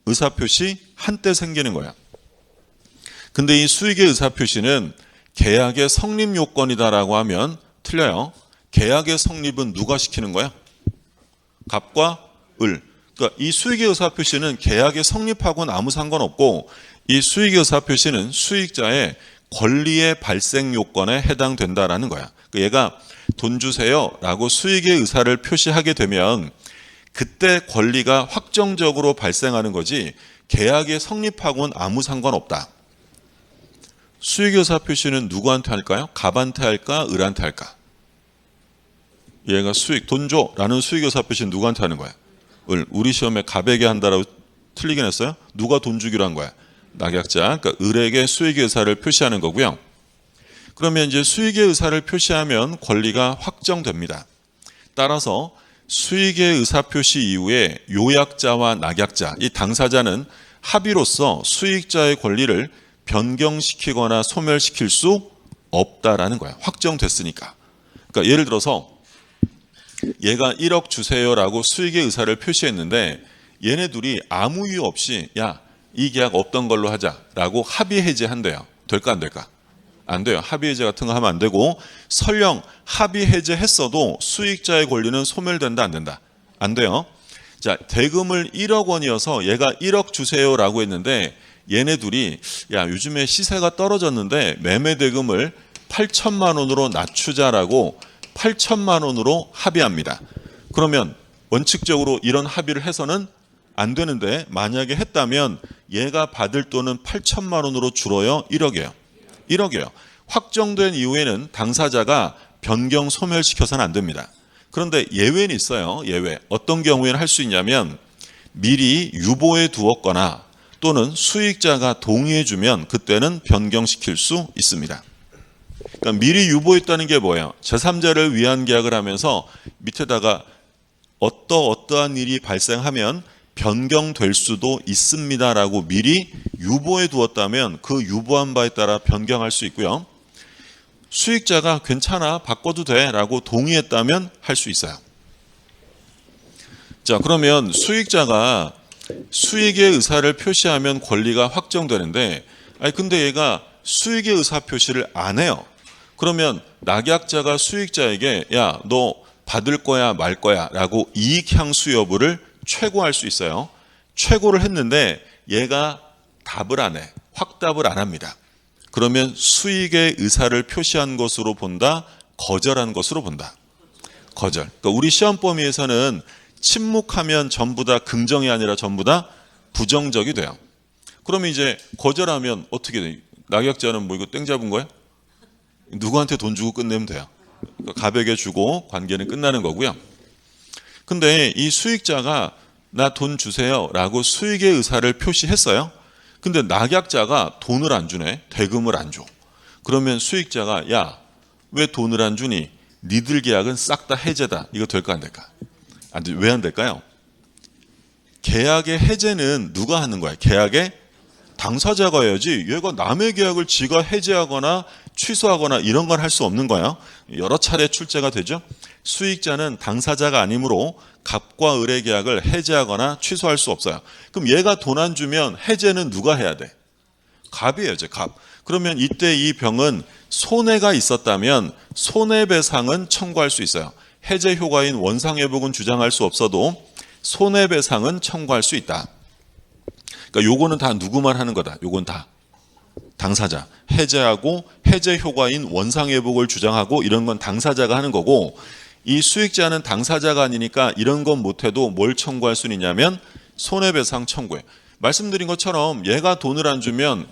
의사표시 한때 생기는 거야. 근데 이 수익의 의사표시는 계약의 성립 요건이다라고 하면 틀려요. 계약의 성립은 누가 시키는 거야? 갑과 을. 그러니까 이 수익의 의사표시는 계약의 성립하고는 아무 상관없고 이 수익의 의사표시는 수익자의 권리의 발생 요건에 해당된다라는 거야. 얘가 돈 주세요라고 수익의 의사를 표시하게 되면 그때 권리가 확정적으로 발생하는 거지 계약의 성립하고는 아무 상관없다. 수익의 의사 표시는 누구한테 할까요? 갑한테 할까? 을한테 할까? 얘가 수익, 돈 줘라는 수익의 의사 표시는 누구한테 하는 거야? 을. 우리 시험에 갑에게 한다라고 틀리긴 했어요. 누가 돈 주기로 한 거야? 낙약자, 그러니까 을에게 수익의 의사를 표시하는 거고요. 그러면 이제 수익의 의사를 표시하면 권리가 확정됩니다. 따라서 수익의 의사 표시 이후에 요약자와 낙약자, 이 당사자는 합의로서 수익자의 권리를 변경시키거나 소멸시킬 수 없다라는 거야. 확정됐으니까. 그러니까 예를 들어서 얘가 1억 주세요라고 수익의 의사를 표시했는데 얘네 둘이 아무 이유 없이 야, 이 계약 없던 걸로 하자라고 합의 해제한대요. 될까 안 될까? 안 돼요. 합의 해제 같은 거 하면 안 되고 설령 합의 해제했어도 수익자의 권리는 소멸된다 안 된다? 안 돼요. 자, 대금을 1억 원이어서 얘가 1억 주세요라고 했는데 얘네 둘이 야, 요즘에 시세가 떨어졌는데 매매 대금을 8천만 원으로 낮추자라고 8천만 원으로 합의합니다. 그러면 원칙적으로 이런 합의를 해서는 안 되는데 만약에 했다면 얘가 받을 돈은 8천만 원으로 줄어요? 1억이에요. 1억이에요. 확정된 이후에는 당사자가 변경 소멸시켜서는 안 됩니다. 그런데 예외는 있어요. 예외. 어떤 경우에는 할 수 있냐면 미리 유보해 두었거나 또는 수익자가 동의해주면 그때는 변경시킬 수 있습니다. 그러니까 미리 유보했다는 게 뭐예요? 제3자를 위한 계약을 하면서 밑에다가 어떠한 일이 발생하면 변경될 수도 있습니다라고 미리 유보해 두었다면 그 유보한 바에 따라 변경할 수 있고요. 수익자가 괜찮아 바꿔도 돼라고 동의했다면 할 수 있어요. 자, 그러면 수익자가 수익의 의사를 표시하면 권리가 확정되는데 근데 얘가 수익의 의사 표시를 안 해요. 그러면 낙약자가 수익자에게 야, 너 받을 거야 말 거야 라고 이익향수 여부를 최고할 수 있어요. 최고를 했는데 얘가 답을 안 해. 확답을 안 합니다. 그러면 수익의 의사를 표시한 것으로 본다, 거절한 것으로 본다. 거절. 그러니까 우리 시험 범위에서는 침묵하면 전부 다 긍정이 아니라 전부 다 부정적이 돼요. 그러면 이제 거절하면 어떻게 돼? 낙약자는 뭐 이거 땡 잡은 거야? 누구한테 돈 주고 끝내면 돼요. 그러니까 가볍게 주고 관계는 끝나는 거고요. 근데 이 수익자가 나 돈 주세요 라고 수익의 의사를 표시했어요. 근데 낙약자가 돈을 안 주네. 대금을 안 줘. 그러면 수익자가 야, 왜 돈을 안 주니? 니들 계약은 싹 다 해제다. 이거 될까 안 될까? 왜 안 될까요? 계약의 해제는 누가 하는 거야? 계약의 당사자가 해야지. 얘가 남의 계약을 지가 해제하거나 취소하거나 이런 건 할 수 없는 거야. 여러 차례 출제가 되죠. 수익자는 당사자가 아니므로 갑과 을의 계약을 해제하거나 취소할 수 없어요. 그럼 얘가 돈 안 주면 해제는 누가 해야 돼? 갑이 해야죠. 갑. 그러면 이때 이 병은 손해가 있었다면 손해배상은 청구할 수 있어요. 해제 효과인 원상회복은 주장할 수 없어도 손해배상은 청구할 수 있다. 그러니까 요거는 다 누구만 하는 거다. 요건 다 당사자. 해제하고 해제 효과인 원상회복을 주장하고 이런 건 당사자가 하는 거고, 이 수익자는 당사자가 아니니까 이런 건 못해도 뭘 청구할 수 있냐면 손해배상 청구해. 말씀드린 것처럼 얘가 돈을 안 주면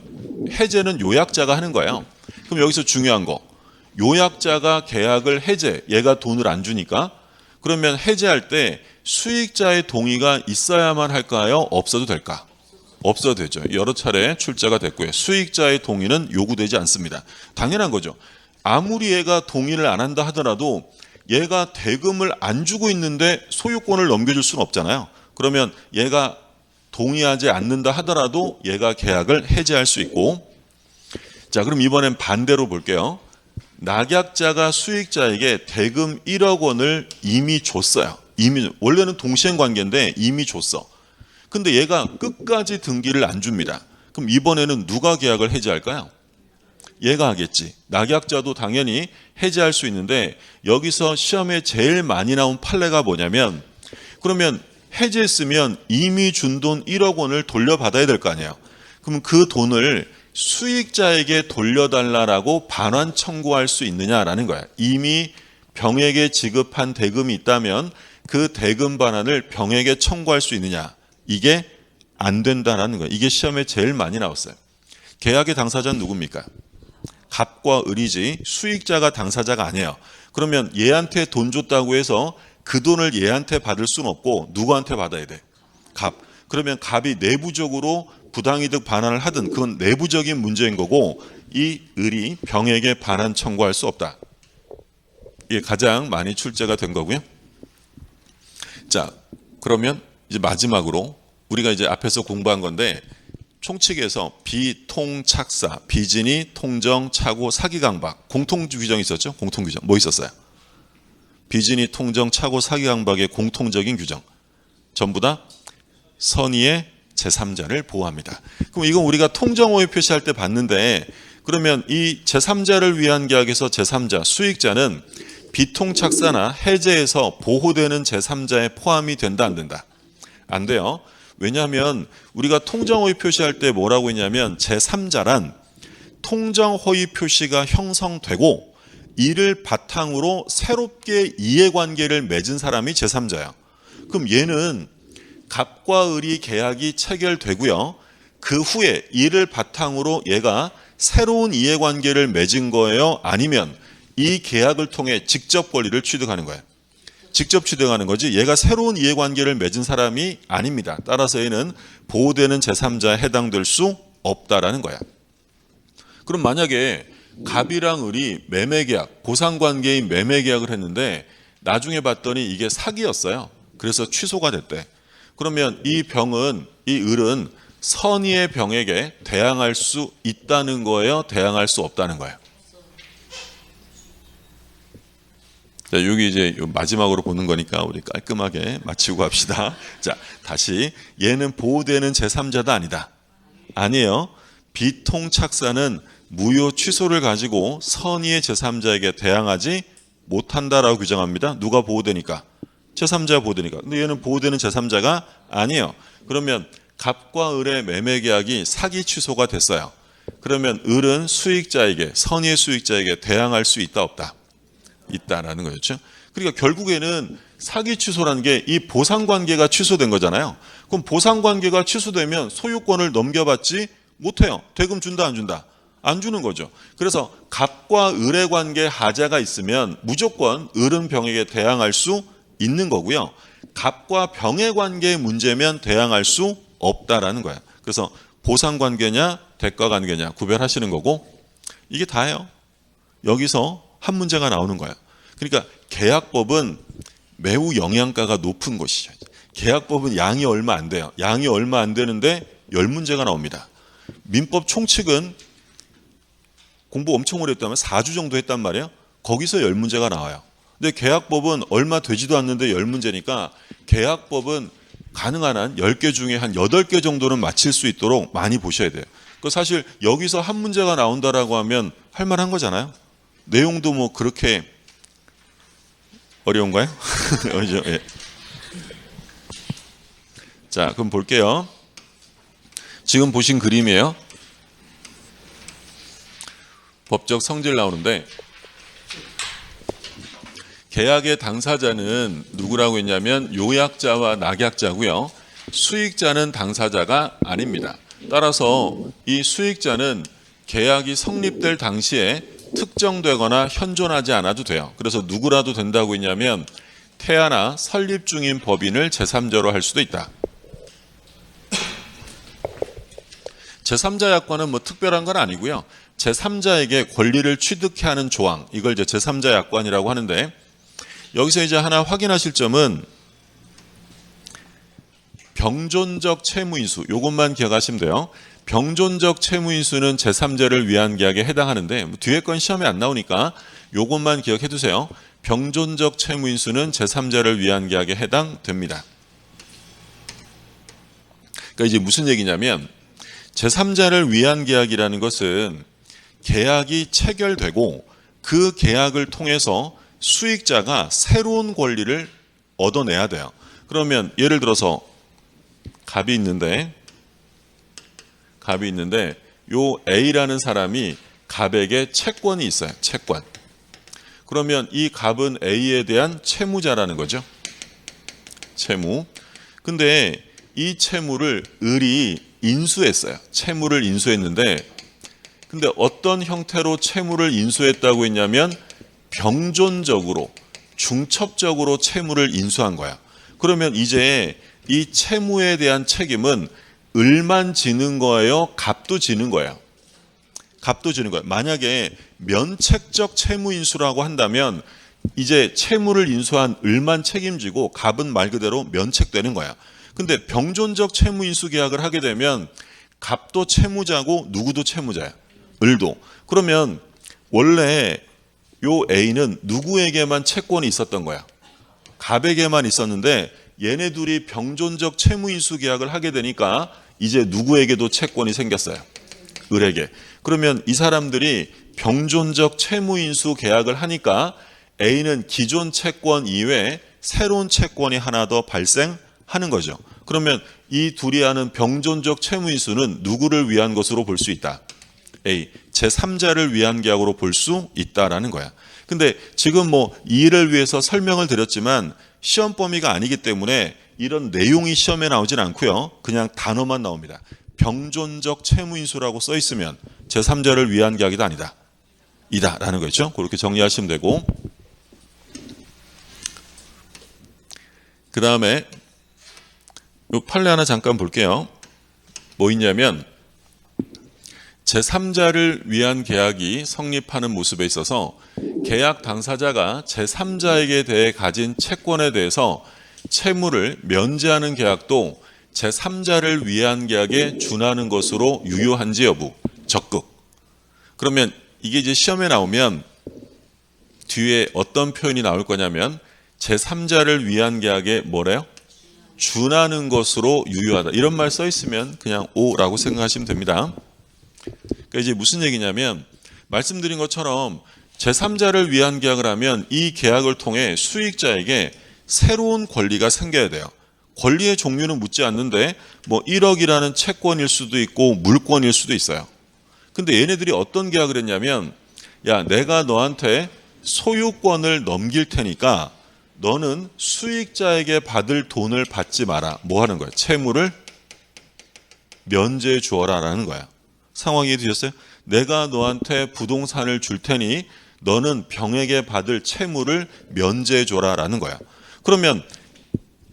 해제는 요약자가 하는 거예요. 그럼 여기서 중요한 거, 요약자가 계약을 해제, 얘가 돈을 안 주니까, 그러면 해제할 때 수익자의 동의가 있어야만 할까요? 없어도 될까? 없어도 되죠. 여러 차례 출제가 됐고요. 수익자의 동의는 요구되지 않습니다. 당연한 거죠. 아무리 얘가 동의를 안 한다 하더라도 얘가 대금을 안 주고 있는데 소유권을 넘겨줄 수는 없잖아요. 그러면 얘가 동의하지 않는다 하더라도 얘가 계약을 해제할 수 있고, 자, 그럼 이번엔 반대로 볼게요. 낙약자가 수익자에게 대금 1억 원을 이미 줬어요. 원래는 동시행 관계인데 이미 줬어. 근데 얘가 끝까지 등기를 안 줍니다. 그럼 이번에는 누가 계약을 해제할까요? 얘가 하겠지. 낙약자도 당연히 해제할 수 있는데, 여기서 시험에 제일 많이 나온 판례가 뭐냐면, 그러면 해제했으면 이미 준 돈 1억 원을 돌려받아야 될 거 아니에요. 그럼 그 돈을 수익자에게 돌려달라고 반환 청구할 수 있느냐라는 거야. 이미 병에게 지급한 대금이 있다면 그 대금 반환을 병에게 청구할 수 있느냐. 이게 안 된다라는 거예요. 이게 시험에 제일 많이 나왔어요. 계약의 당사자는 누굽니까? 갑과 을이지 수익자가 당사자가 아니에요. 그러면 얘한테 돈 줬다고 해서 그 돈을 얘한테 받을 수는 없고 누구한테 받아야 돼? 갑. 그러면 갑이 내부적으로 부당이득 반환을 하든 그건 내부적인 문제인 거고, 이 을이 병에게 반환 청구할 수 없다. 이게 가장 많이 출제가 된 거고요. 자, 그러면 이제 마지막으로 우리가 이제 앞에서 공부한 건데, 총칙에서 비통착사, 비진이, 통정, 착오, 사기강박, 공통규정이 있었죠? 공통규정. 뭐 있었어요? 비진이, 통정, 착오, 사기강박의 공통적인 규정. 전부 다 선의의 제3자를 보호합니다. 그럼 이건 우리가 통정호의 표시할 때 봤는데, 그러면 이 제3자를 위한 계약에서 제3자, 수익자는 비통착사나 해제에서 보호되는 제3자에 포함이 된다, 안 된다? 안 돼요. 왜냐하면 우리가 통정호의 표시할 때 뭐라고 했냐면, 제3자란 통정호의 표시가 형성되고 이를 바탕으로 새롭게 이해관계를 맺은 사람이 제3자야. 그럼 얘는 갑과 을이 계약이 체결되고요. 그 후에 이를 바탕으로 얘가 새로운 이해관계를 맺은 거예요? 아니면 이 계약을 통해 직접 권리를 취득하는 거예요? 직접 취득하는 거지, 얘가 새로운 이해관계를 맺은 사람이 아닙니다. 따라서 얘는 보호되는 제3자에 해당될 수 없다라는 거야. 그럼 만약에 갑이랑 을이 매매계약, 보상관계인 매매계약을 했는데 나중에 봤더니 이게 사기였어요. 그래서 취소가 됐대. 그러면 이 병은, 이 을은 선의의 병에게 대항할 수 있다는 거예요? 대항할 수 없다는 거예요? 자, 여기 이제 마지막으로 보는 거니까 우리 깔끔하게 마치고 갑시다. 자, 다시. 얘는 보호되는 제3자도 아니다. 아니에요. 비통착사는 무효 취소를 가지고 선의의 제3자에게 대항하지 못한다라고 규정합니다. 누가 보호되니까? 제3자가 보호되니까. 근데 얘는 보호되는 제3자가 아니에요. 그러면 갑과 을의 매매 계약이 사기 취소가 됐어요. 그러면 을은 수익자에게, 선의의 수익자에게 대항할 수 있다 없다? 있다라는 거였죠. 그러니까 결국에는 사기 취소라는 게 이 보상관계가 취소된 거잖아요. 그럼 보상관계가 취소되면 소유권을 넘겨받지 못해요. 대금 준다 안 준다? 안 주는 거죠. 그래서 갑과 을의 관계 하자가 있으면 무조건 을은 병에게 대항할 수 있는 거고요. 갑과 병의 관계의 문제면 대항할 수 없다라는 거예요. 그래서 보상관계냐 대가관계냐 구별하시는 거고, 이게 다예요. 여기서 한 문제가 나오는 거예요. 그러니까 계약법은 매우 영양가가 높은 것이죠. 계약법은 양이 얼마 안 돼요. 양이 얼마 안 되는데 10문제가 나옵니다. 민법 총칙은 공부 엄청 오래 했다면 4주 정도 했단 말이에요. 거기서 10문제가 나와요. 근데 계약법은 얼마 되지도 않는데 10문제니까 계약법은 가능한 한 10개 중에 한 8개 정도는 맞힐 수 있도록 많이 보셔야 돼요. 그 사실 여기서 한 문제가 나온다라고 하면 할 만한 거잖아요. 내용도 뭐 그렇게 어려운가요? 그렇죠? 예. 자, 그럼 볼게요. 지금 보신 그림이에요. 법적 성질 나오는데, 계약의 당사자는 누구라고 했냐면 요약자와 낙약자고요. 수익자는 당사자가 아닙니다. 따라서 이 수익자는 계약이 성립될 당시에 특정되거나 현존하지 않아도 돼요. 그래서 누구라도 된다고 했냐면 태아나 설립 중인 법인을 제3자로 할 수도 있다. 제3자 약관은 뭐 특별한 건 아니고요. 제3자에게 권리를 취득해 하는 조항, 이걸 이제 제3자 약관이라고 하는데, 여기서 이제 하나 확인하실 점은 병존적 채무인수, 이것만 기억하시면 돼요. 병존적 채무인수는 제3자를 위한 계약에 해당하는데, 뭐 뒤에 건 시험에 안 나오니까 이것만 기억해 두세요. 병존적 채무인수는 제3자를 위한 계약에 해당됩니다. 그러니까 이제 무슨 얘기냐면, 제3자를 위한 계약이라는 것은 계약이 체결되고 그 계약을 통해서 수익자가 새로운 권리를 얻어내야 돼요. 그러면 예를 들어서 갑이 있는데 요 A라는 사람이 갑에게 채권이 있어요. 채권. 그러면 이 갑은 A에 대한 채무자라는 거죠. 채무. 근데 이 채무를 을이 인수했어요. 채무를 인수했는데, 근데 어떤 형태로 채무를 인수했다고 했냐면 병존적으로, 중첩적으로 채무를 인수한 거야. 그러면 이제 이 채무에 대한 책임은 을만 지는 거예요? 갑도 지는 거예요? 갑도 지는 거예요. 만약에 면책적 채무 인수라고 한다면 이제 채무를 인수한 을만 책임지고 갑은 말 그대로 면책되는 거야. 근데 병존적 채무 인수 계약을 하게 되면 갑도 채무자고 누구도 채무자야. 을도. 그러면 원래 요 A는 누구에게만 채권이 있었던 거야? 갑에게만 있었는데 얘네 둘이 병존적 채무 인수 계약을 하게 되니까 이제 누구에게도 채권이 생겼어요. 을에게. 그러면 이 사람들이 병존적 채무 인수 계약을 하니까 A는 기존 채권 이외에 새로운 채권이 하나 더 발생하는 거죠. 그러면 이 둘이 하는 병존적 채무 인수는 누구를 위한 것으로 볼 수 있다? A, 제3자를 위한 계약으로 볼 수 있다라는 거야. 근데 지금 뭐 이 일을 위해서 설명을 드렸지만 시험 범위가 아니기 때문에 이런 내용이 시험에 나오진 않고요. 그냥 단어만 나옵니다. 병존적 채무인수라고 써 있으면 제3자를 위한 계약이다 아니다? 이다라는 거죠. 그렇게 정리하시면 되고, 그 다음에 이 판례 하나 잠깐 볼게요. 뭐 있냐면 제3자를 위한 계약이 성립하는 모습에 있어서 계약 당사자가 제3자에게 대해 가진 채권에 대해서 채무를 면제하는 계약도 제3자를 위한 계약에 준하는 것으로 유효한지 여부, 적극. 그러면 이게 이제 시험에 나오면 뒤에 어떤 표현이 나올 거냐면 제3자를 위한 계약에 뭐래요? 준하는 것으로 유효하다. 이런 말 써 있으면 그냥 O라고 생각하시면 됩니다. 그러니까 이제 무슨 얘기냐면 말씀드린 것처럼 제3자를 위한 계약을 하면 이 계약을 통해 수익자에게 새로운 권리가 생겨야 돼요. 권리의 종류는 묻지 않는데 뭐 1억이라는 채권일 수도 있고 물권일 수도 있어요. 근데 얘네들이 어떤 계약을 했냐면 야, 내가 너한테 소유권을 넘길 테니까 너는 수익자에게 받을 돈을 받지 마라. 뭐 하는 거야? 채무를 면제해 주어라 라는 거야. 상황이 이해되셨어요? 내가 너한테 부동산을 줄 테니 너는 병에게 받을 채무를 면제해 줘라 라는 거야. 그러면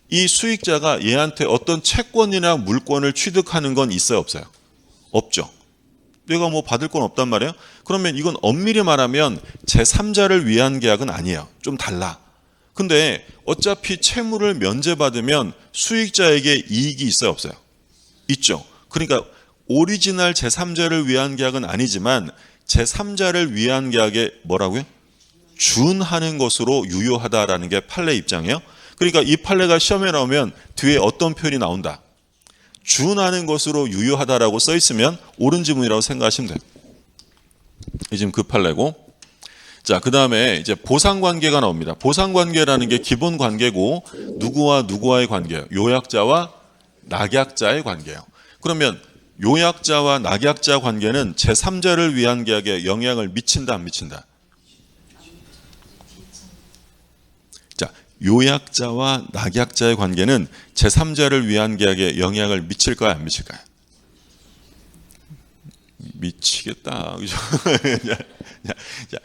이 수익자가 얘한테 어떤 채권이나 물권을 취득하는 건 있어요, 없어요? 없죠. 내가 뭐 받을 건 없단 말이에요. 그러면 이건 엄밀히 말하면 제3자를 위한 계약은 아니에요. 좀 달라. 근데 어차피 채무를 면제받으면 수익자에게 이익이 있어요, 없어요? 있죠. 그러니까 오리지널 제3자를 위한 계약은 아니지만 제3자를 위한 계약에 뭐라고요? 준하는 것으로 유효하다라는 게 판례 입장이에요. 그러니까 이 판례가 시험에 나오면 뒤에 어떤 표현이 나온다? 준하는 것으로 유효하다라고 써 있으면 옳은 지문이라고 생각하시면 돼요. 이 지금 그 판례고. 자, 그 다음에 이제 보상관계가 나옵니다. 보상관계라는 게 기본 관계고 누구와 누구와의 관계예요? 요약자와 낙약자의 관계예요. 그러면 요약자와 낙약자 관계는 제3자를 위한 계약에 영향을 미친다, 안 미친다? 자, 요약자와 낙약자의 관계는 제3자를 위한 계약에 영향을 미칠까요, 안 미칠까요? 미치겠다. 그죠? 자,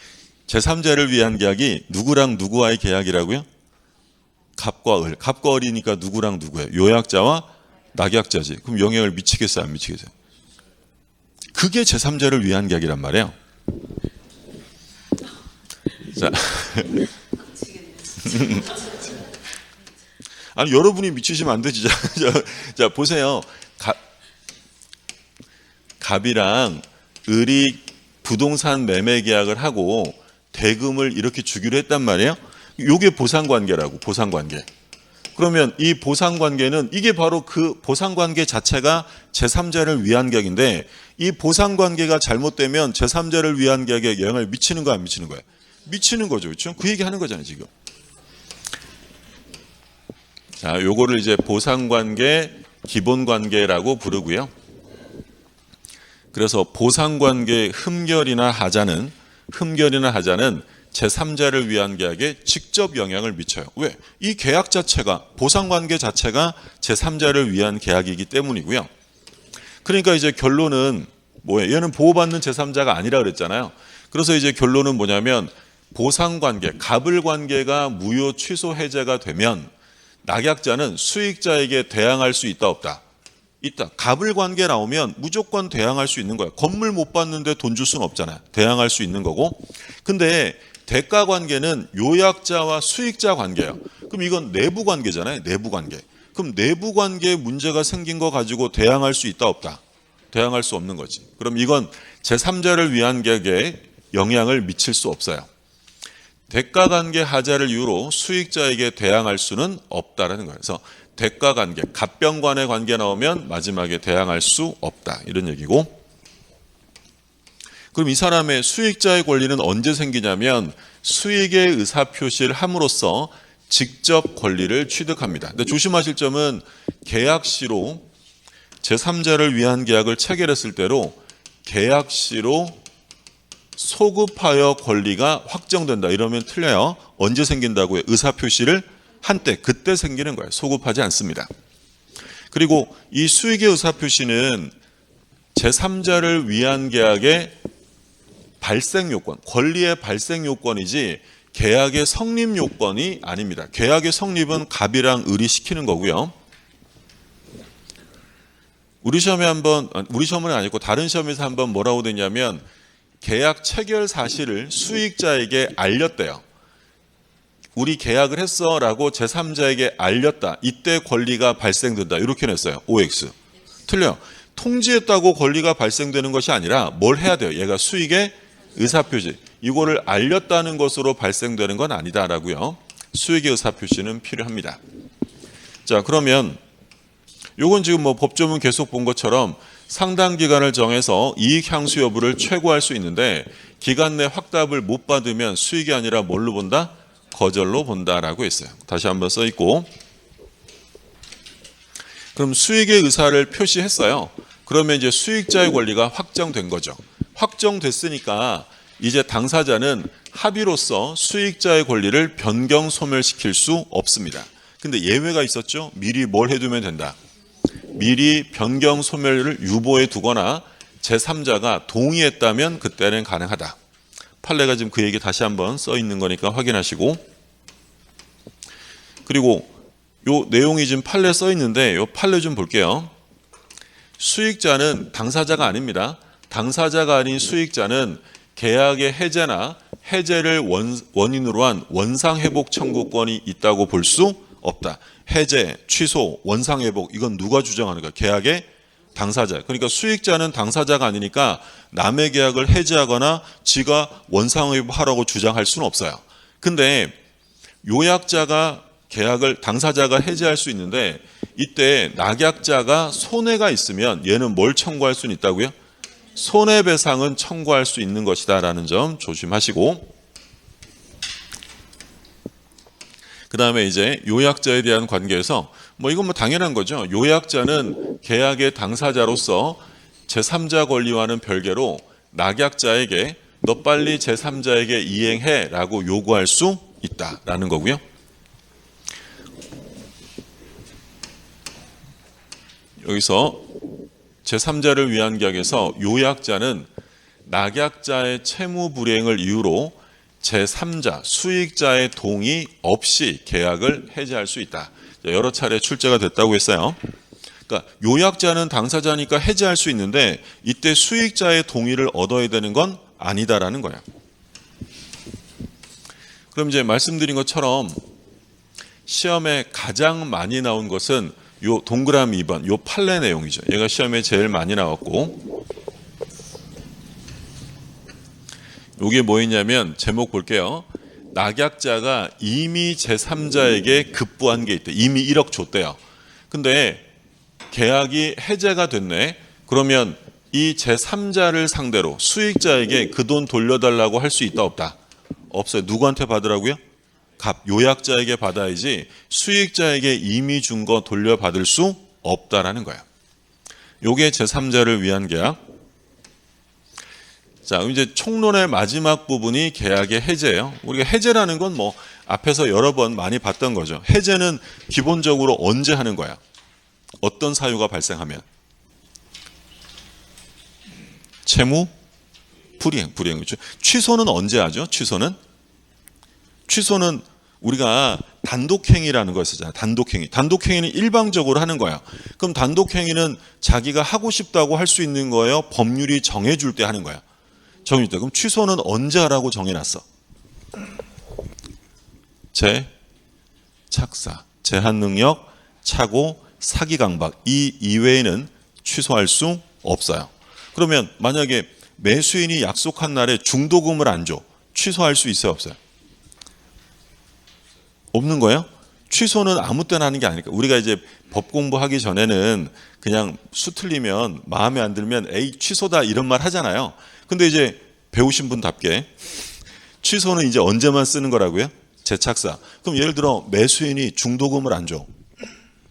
제3자를 위한 계약이 누구랑 누구와의 계약이라고요? 갑과 을. 갑과 을이니까 누구랑 누구예요? 요약자와 낙약자지. 그럼 영향을 미치겠어요, 안 미치겠어요? 그게 제3자를 위한 계약이란 말이에요. 자, 아니 여러분이 미치시면 안 되지. 자, 보세요. 갑이랑 을이 부동산 매매 계약을 하고 대금을 이렇게 주기로 했단 말이에요. 이게 보상관계라고, 보상관계. 그러면 이 보상관계는 이게 바로 그 보상관계 자체가 제3자를 위한 계약인데 이 보상관계가 잘못되면 제3자를 위한 계약에 영향을 미치는 거 안 미치는 거예요? 미치는 거죠. 그렇죠? 그 얘기 하는 거잖아요, 지금. 자, 요거를 이제 보상관계, 기본관계라고 부르고요. 그래서 보상관계 흠결이나 하자는 제3자를 위한 계약에 직접 영향을 미쳐요. 왜? 이 계약 자체가, 보상관계 자체가 제3자를 위한 계약이기 때문이고요. 그러니까 이제 결론은 뭐예요? 얘는 보호받는 제3자가 아니라 그랬잖아요. 그래서 이제 결론은 뭐냐면 보상관계, 갑을 관계가 무효 취소 해제가 되면 낙약자는 수익자에게 대항할 수 있다, 없다? 있다. 갑을 관계 나오면 무조건 대항할 수 있는 거예요. 건물 못 받는데 돈 줄 수는 없잖아요. 대항할 수 있는 거고. 근데 대가 관계는 요약자와 수익자 관계예요. 그럼 이건 내부 관계잖아요. 내부 관계. 그럼 내부 관계에 문제가 생긴 거 가지고 대항할 수 있다, 없다? 대항할 수 없는 거지. 그럼 이건 제3자를 위한 계약에 영향을 미칠 수 없어요. 대가 관계 하자를 이유로 수익자에게 대항할 수는 없다라는 거예요. 그래서 대가 관계, 갑병 간의 관계 나오면 마지막에 대항할 수 없다. 이런 얘기고. 그럼 이 사람의 수익자의 권리는 언제 생기냐면 수익의 의사표시를 함으로써 직접 권리를 취득합니다. 근데 조심하실 점은 계약시로 제3자를 위한 계약을 체결했을 때로 계약시로 소급하여 권리가 확정된다. 이러면 틀려요. 언제 생긴다고요? 의사표시를 한때, 그때 생기는 거예요. 소급하지 않습니다. 그리고 이 수익의 의사표시는 제3자를 위한 계약의 발생 요건, 권리의 발생 요건이지 계약의 성립 요건이 아닙니다. 계약의 성립은 갑이랑 을이 시키는 거고요. 우리 시험은 아니고 다른 시험에서 한번 뭐라고 되냐면 계약 체결 사실을 수익자에게 알렸대요. 우리 계약을 했어 라고 제3자에게 알렸다. 이때 권리가 발생된다. 이렇게 냈어요. OX. 틀려요. 통지했다고 권리가 발생되는 것이 아니라 뭘 해야 돼요? 얘가 수익의 의사표시. 이거를 알렸다는 것으로 발생되는 건 아니다라고요. 수익의 의사표시는 필요합니다. 자, 그러면 요건 지금 뭐 법조문 계속 본 것처럼 상당 기간을 정해서 이익 향수 여부를 최고할 수 있는데 기간 내 확답을 못 받으면 수익이 아니라 뭘로 본다? 거절로 본다라고 했어요. 다시 한번 써 있고. 그럼 수익의 의사를 표시했어요. 그러면 이제 수익자의 권리가 확정된 거죠. 확정됐으니까 이제 당사자는 합의로서 수익자의 권리를 변경 소멸시킬 수 없습니다. 근데 예외가 있었죠. 미리 뭘 해두면 된다. 미리 변경 소멸을 유보해 두거나 제3자가 동의했다면 그때는 가능하다. 판례가 지금 그 얘기 다시 한번 써 있는 거니까 확인하시고, 그리고 요 내용이 지금 판례 써 있는데 요 판례 좀 볼게요. 수익자는 당사자가 아닙니다. 당사자가 아닌 수익자는 계약의 해제나 해제를 원인으로 한 원상회복 청구권이 있다고 볼 수 없다. 해제, 취소, 원상회복, 이건 누가 주장하는 거야? 계약의 당사자. 그러니까 수익자는 당사자가 아니니까 남의 계약을 해제하거나 지가 원상회복하라고 주장할 수는 없어요. 근데 요약자가 계약을 당사자가 해제할 수 있는데 이때 낙약자가 손해가 있으면 얘는 뭘 청구할 수는 있다고요? 손해배상은 청구할 수 있는 것이다 라는 점 조심하시고, 그 다음에 이제 요약자에 대한 관계에서 이건 당연한 거죠. 요약자는 계약의 당사자로서 제3자 권리와는 별개로 낙약자에게 너 빨리 제3자에게 이행해 라고 요구할 수 있다라는 거고요. 여기서 제3자를 위한 계약에서 요약자는 낙약자의 채무 불이행을 이유로 제3자, 수익자의 동의 없이 계약을 해제할 수 있다. 여러 차례 출제가 됐다고 했어요. 그러니까 요약자는 당사자니까 해제할 수 있는데 이때 수익자의 동의를 얻어야 되는 건 아니다라는 거예요. 그럼 이제 말씀드린 것처럼 시험에 가장 많이 나온 것은 요 동그라미 2번, 요 판례 내용이죠. 얘가 시험에 제일 많이 나왔고, 요게 뭐였냐면 제목 볼게요. 낙약자가 이미 제3자에게 급부한 게 있대. 이미 1억 줬대요. 근데 계약이 해제가 됐네. 그러면 이 제3자를 상대로 수익자에게 그 돈 돌려달라고 할 수 있다 없다? 없어요. 누구한테 받으라고요? 요약자에게 받아야지 수익자에게 이미 준 거 돌려받을 수 없다라는 거야. 요게 제3자를 위한 계약. 자, 이제 총론의 마지막 부분이 계약의 해제예요. 우리가 해제라는 건 앞에서 여러 번 많이 봤던 거죠. 해제는 기본적으로 언제 하는 거야? 어떤 사유가 발생하면? 채무 불이행이죠. 취소는 언제 하죠? 취소는 우리가 단독행위라는 걸 쓰잖아요. 단독행위는 일방적으로 하는 거야. 그럼 단독행위는 자기가 하고 싶다고 할 수 있는 거예요? 법률이 정해줄 때 하는 거야? 정해줄 때. 그럼 취소는 언제 하라고 정해놨어? 착사, 제한능력, 착오, 사기강박, 이 이외에는 취소할 수 없어요. 그러면 만약에 매수인이 약속한 날에 중도금을 안 줘, 취소할 수 있어요 없어요? 없는 거예요? 취소는 아무 때나 하는 게 아니니까. 우리가 이제 법 공부하기 전에는 그냥 수 틀리면 마음에 안 들면 에이 취소다 이런 말 하잖아요. 근데 이제 배우신 분답게 취소는 이제 언제만 쓰는 거라고요? 재착사. 그럼 예를 들어 매수인이 중도금을 안 줘.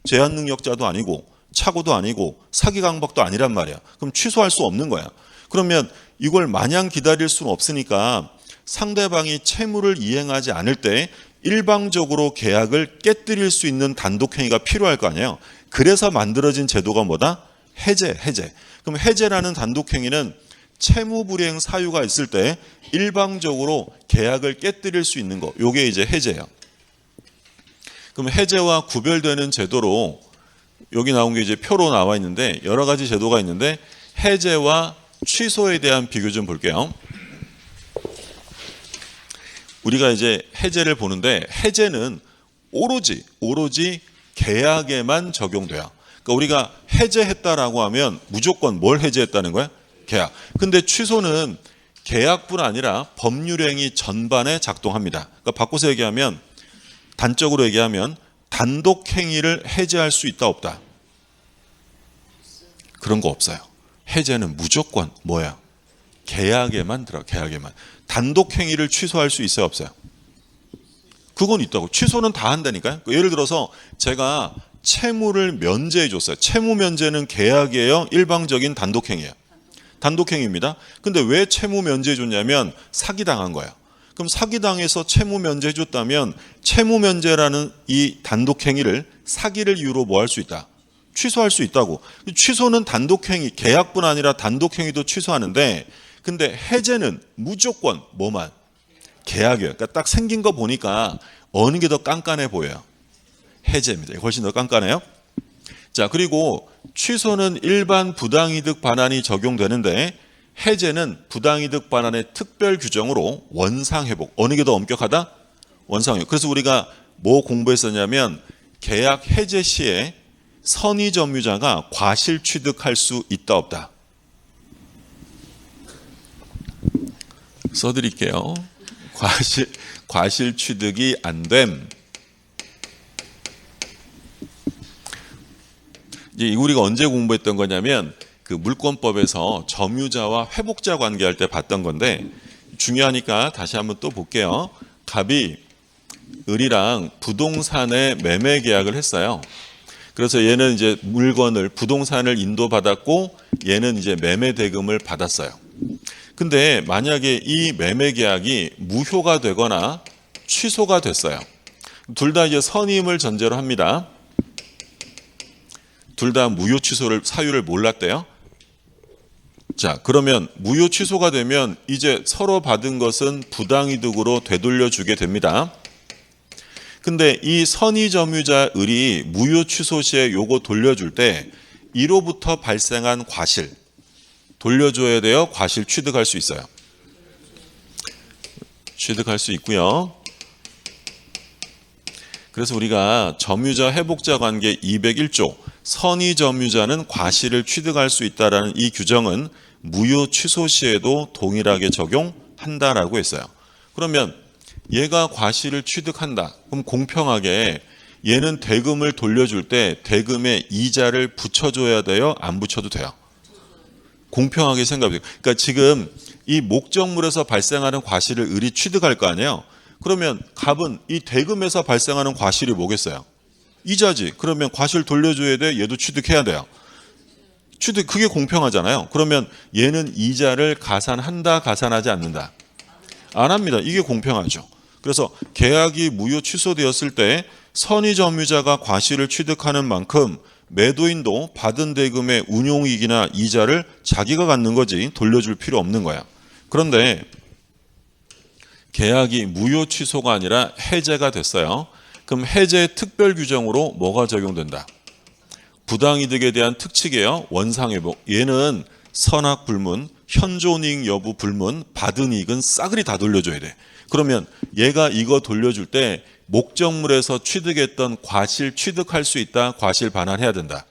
제한능력자도 아니고 착오도 아니고 사기강박도 아니란 말이야. 그럼 취소할 수 없는 거야. 그러면 이걸 마냥 기다릴 수는 없으니까 상대방이 채무를 이행하지 않을 때 일방적으로 계약을 깨뜨릴 수 있는 단독행위가 필요할 거 아니에요. 그래서 만들어진 제도가 뭐다? 해제. 그럼 해제라는 단독행위는 채무불이행 사유가 있을 때 일방적으로 계약을 깨뜨릴 수 있는 거. 요게 이제 해제예요. 그럼 해제와 구별되는 제도로 여기 나온 게 이제 표로 나와 있는데 여러 가지 제도가 있는데 해제와 취소에 대한 비교 좀 볼게요. 우리가 이제 해제를 보는데 해제는 오로지 계약에만 적용돼요. 그러니까 우리가 해제했다라고 하면 무조건 뭘 해제했다는 거야? 계약. 근데 취소는 계약뿐 아니라 법률행위 전반에 작동합니다. 그러니까 바꿔서 얘기하면 단적으로 얘기하면 단독행위를 해제할 수 있다 없다? 그런 거 없어요. 해제는 무조건 뭐야? 계약에만 들어. 계약에만. 단독행위를 취소할 수 있어요 없어요? 그건 있다고. 취소는 다 한다니까요. 예를 들어서 제가 채무를 면제해 줬어요. 채무 면제는 계약이에요? 일방적인 단독행위예요? 단독행위입니다. 근데 왜 채무 면제해 줬냐면 사기당한 거예요. 그럼 사기당해서 채무 면제해 줬다면 채무 면제라는 이 단독행위를 사기를 이유로 뭐 할 수 있다? 취소할 수 있다고. 취소는 단독행위, 계약뿐 아니라 단독행위도 취소하는데, 근데 해제는 무조건 뭐만? 계약이에요. 그러니까 딱 생긴 거 보니까 어느 게 더 깐깐해 보여요? 해제입니다. 훨씬 더 깐깐해요. 자, 그리고 취소는 일반 부당이득 반환이 적용되는데 해제는 부당이득 반환의 특별 규정으로 원상회복. 어느 게 더 엄격하다? 원상회복. 그래서 우리가 뭐 공부했었냐면 계약 해제 시에 선의점유자가 과실 취득할 수 있다 없다. 써드릴게요. 과실 취득이 안 됨. 이제 우리가 언제 공부했던 거냐면 그 물권법에서 점유자와 회복자 관계할 때 봤던 건데 중요하니까 다시 한번 또 볼게요. 갑이 을이랑 부동산의 매매 계약을 했어요. 그래서 얘는 이제 물건을 부동산을 인도받았고 얘는 이제 매매 대금을 받았어요. 근데 만약에 이 매매 계약이 무효가 되거나 취소가 됐어요. 둘 다 이제 선임을 전제로 합니다. 둘 다 무효 취소를 사유를 몰랐대요. 자, 그러면 무효 취소가 되면 이제 서로 받은 것은 부당이득으로 되돌려 주게 됩니다. 근데 이 선의점유자 을이 무효 취소 시에 요거 돌려줄 때 이로부터 발생한 과실 돌려줘야 돼요? 과실 취득할 수 있어요? 취득할 수 있고요. 그래서 우리가 점유자 회복자 관계 201조 선의점유자는 과실을 취득할 수 있다라는 이 규정은 무효 취소 시에도 동일하게 적용한다라고 했어요. 그러면 얘가 과실을 취득한다. 그럼 공평하게 얘는 대금을 돌려줄 때 대금에 이자를 붙여줘야 돼요? 안 붙여도 돼요? 공평하게 생각해요. 그러니까 지금 이 목적물에서 발생하는 과실을 을이 취득할 거 아니에요? 그러면 갑은 이 대금에서 발생하는 과실이 뭐겠어요? 이자지. 그러면 과실 돌려줘야 돼? 얘도 취득해야 돼요. 취득, 그게 공평하잖아요. 그러면 얘는 이자를 가산한다, 가산하지 않는다? 안 합니다. 이게 공평하죠. 그래서 계약이 무효 취소되었을 때 선의점유자가 과실을 취득하는 만큼 매도인도 받은 대금의 운용이익이나 이자를 자기가 갖는 거지 돌려줄 필요 없는 거야. 그런데 계약이 무효 취소가 아니라 해제가 됐어요. 그럼 해제 특별 규정으로 뭐가 적용된다? 부당이득에 대한 특칙이에요. 원상회복. 얘는 선악불문, 현존이익 여부 불문, 받은 이익은 싸그리 다 돌려줘야 돼. 그러면 얘가 이거 돌려줄 때 목적물에서 취득했던 과실 취득할 수 있다. 과실 반환해야 된다.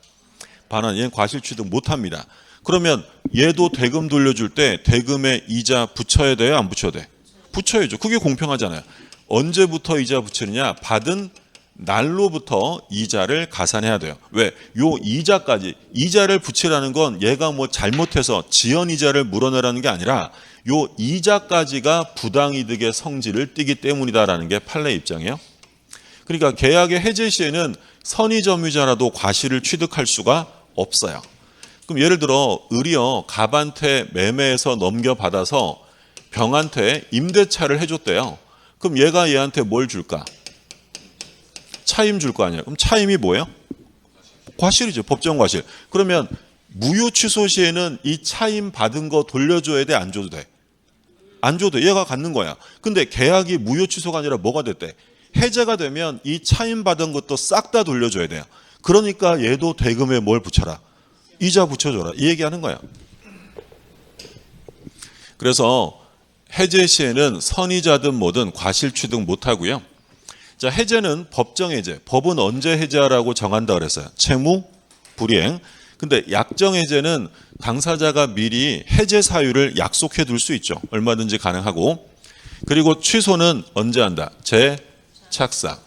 반환, 얘는 과실 취득 못합니다. 그러면 얘도 대금 돌려줄 때 대금에 이자 붙여야 돼요? 안 붙여야 돼? 붙여야죠. 그게 공평하잖아요. 언제부터 이자 붙이느냐? 받은 날로부터 이자를 가산해야 돼요. 왜? 요 이자까지, 이자를 붙이라는 건 얘가 뭐 잘못해서 지연 이자를 물어내라는 게 아니라 요 이자까지가 부당이득의 성질을 띠기 때문이다라는 게 판례 입장이에요. 그러니까 계약의 해제 시에는 선의점유자라도 과실을 취득할 수가 없어요. 그럼 예를 들어 을이요 갑한테 매매해서 넘겨받아서 병한테 임대차를 해줬대요. 그럼 얘가 얘한테 뭘 줄까? 차임 줄 거 아니에요. 그럼 차임이 뭐예요? 과실이죠. 법정 과실. 그러면 무효 취소 시에는 이 차임 받은 거 돌려줘야 돼? 안 줘도 돼? 안 줘도 돼. 얘가 갖는 거야. 근데 계약이 무효 취소가 아니라 뭐가 됐대? 해제가 되면 이 차임 받은 것도 싹 다 돌려줘야 돼요. 그러니까 얘도 대금에 뭘 붙여라? 이자 붙여줘라. 이 얘기하는 거야. 그래서 해제 시에는 선의자든 뭐든 과실 취득 못하고요. 자, 해제는 법정 해제. 법은 언제 해제하라고 정한다 그랬어요? 채무, 불이행. 근데 약정 해제는 당사자가 미리 해제 사유를 약속해 둘 수 있죠. 얼마든지 가능하고. 그리고 취소는 언제 한다? 재착상.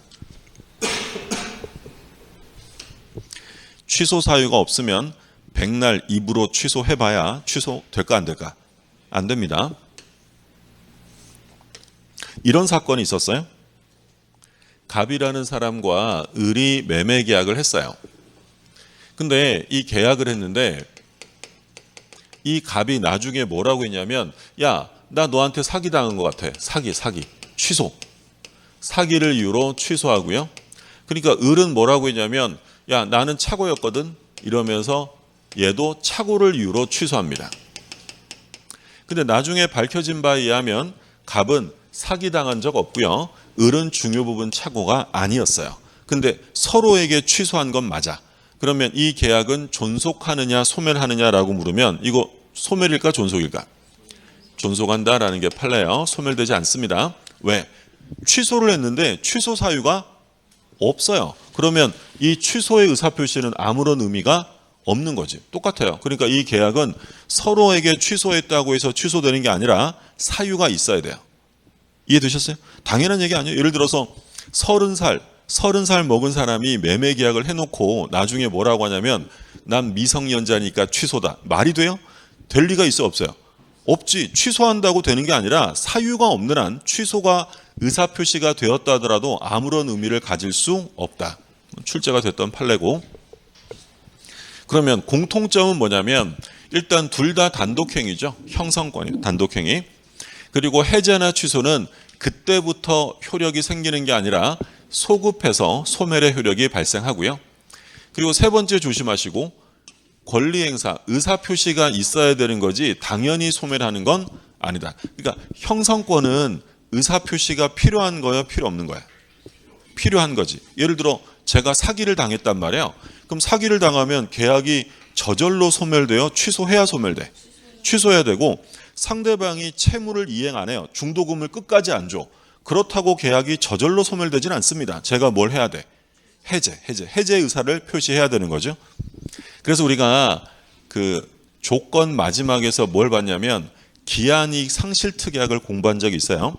취소 사유가 없으면 백날 입으로 취소해봐야 취소될까 안 될까? 안 됩니다. 이런 사건이 있었어요. 갑이라는 사람과 을이 매매 계약을 했어요. 근데 이 계약을 했는데 이 갑이 나중에 뭐라고 했냐면 야, 나 너한테 사기당한 것 같아. 사기. 취소. 사기를 이유로 취소하고요. 그러니까 을은 뭐라고 했냐면 야, 나는 착오였거든. 이러면서 얘도 착오를 이유로 취소합니다. 근데 나중에 밝혀진 바에 의하면 갑은 사기당한 적 없고요. 을은 중요 부분 착오가 아니었어요. 근데 서로에게 취소한 건 맞아. 그러면 이 계약은 존속하느냐 소멸하느냐라고 물으면 이거 소멸일까 존속일까? 존속한다라는 게 판례예요. 소멸되지 않습니다. 왜? 취소를 했는데 취소 사유가 없어요. 그러면 이 취소의 의사표시는 아무런 의미가 없는 거지. 똑같아요. 그러니까 이 계약은 서로에게 취소했다고 해서 취소되는 게 아니라 사유가 있어야 돼요. 이해되셨어요? 당연한 얘기 아니에요. 예를 들어서 30살 먹은 사람이 매매 계약을 해놓고 나중에 뭐라고 하냐면 난 미성년자니까 취소다. 말이 돼요? 될 리가 있어 없어요? 없지. 취소한다고 되는 게 아니라 사유가 없는 한 취소가 의사표시가 되었다 하더라도 아무런 의미를 가질 수 없다. 출제가 됐던 판례고. 그러면 공통점은 뭐냐면 일단 둘 다 단독행위죠. 형성권이에요. 단독행위. 그리고 해제나 취소는 그때부터 효력이 생기는 게 아니라 소급해서 소멸의 효력이 발생하고요. 그리고 세 번째 조심하시고 권리행사, 의사표시가 있어야 되는 거지 당연히 소멸하는 건 아니다. 그러니까 형성권은 의사표시가 필요한 거예요? 필요 없는 거예요? 필요한 거지. 예를 들어 제가 사기를 당했단 말이에요. 그럼 사기를 당하면 계약이 저절로 소멸돼요? 취소해야 소멸돼? 취소해야 되고 상대방이 채무를 이행 안 해요. 중도금을 끝까지 안 줘. 그렇다고 계약이 저절로 소멸되지는 않습니다. 제가 뭘 해야 돼? 해제 의사를 표시해야 되는 거죠. 그래서 우리가 그 조건 마지막에서 뭘 봤냐면 기한이익 상실특약을 공부한 적이 있어요.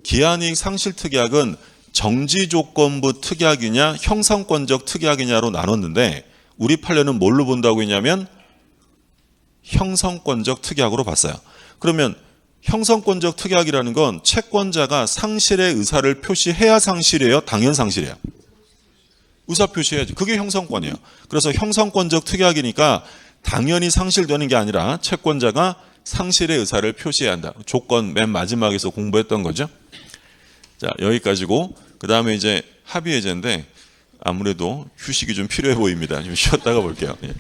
기한이익 상실특약은 정지조건부 특약이냐 형성권적 특약이냐로 나눴는데 우리 판례는 뭘로 본다고 했냐면 형성권적 특약으로 봤어요. 그러면 형성권적 특약이라는 건 채권자가 상실의 의사를 표시해야 상실이에요? 당연 상실이에요? 의사 표시해야지. 그게 형성권이에요. 그래서 형성권적 특약이니까 당연히 상실되는 게 아니라 채권자가 상실의 의사를 표시해야 한다. 조건 맨 마지막에서 공부했던 거죠. 자, 여기까지고 그 다음에 이제 합의해제인데 아무래도 휴식이 좀 필요해 보입니다. 좀 쉬었다가 볼게요. 예.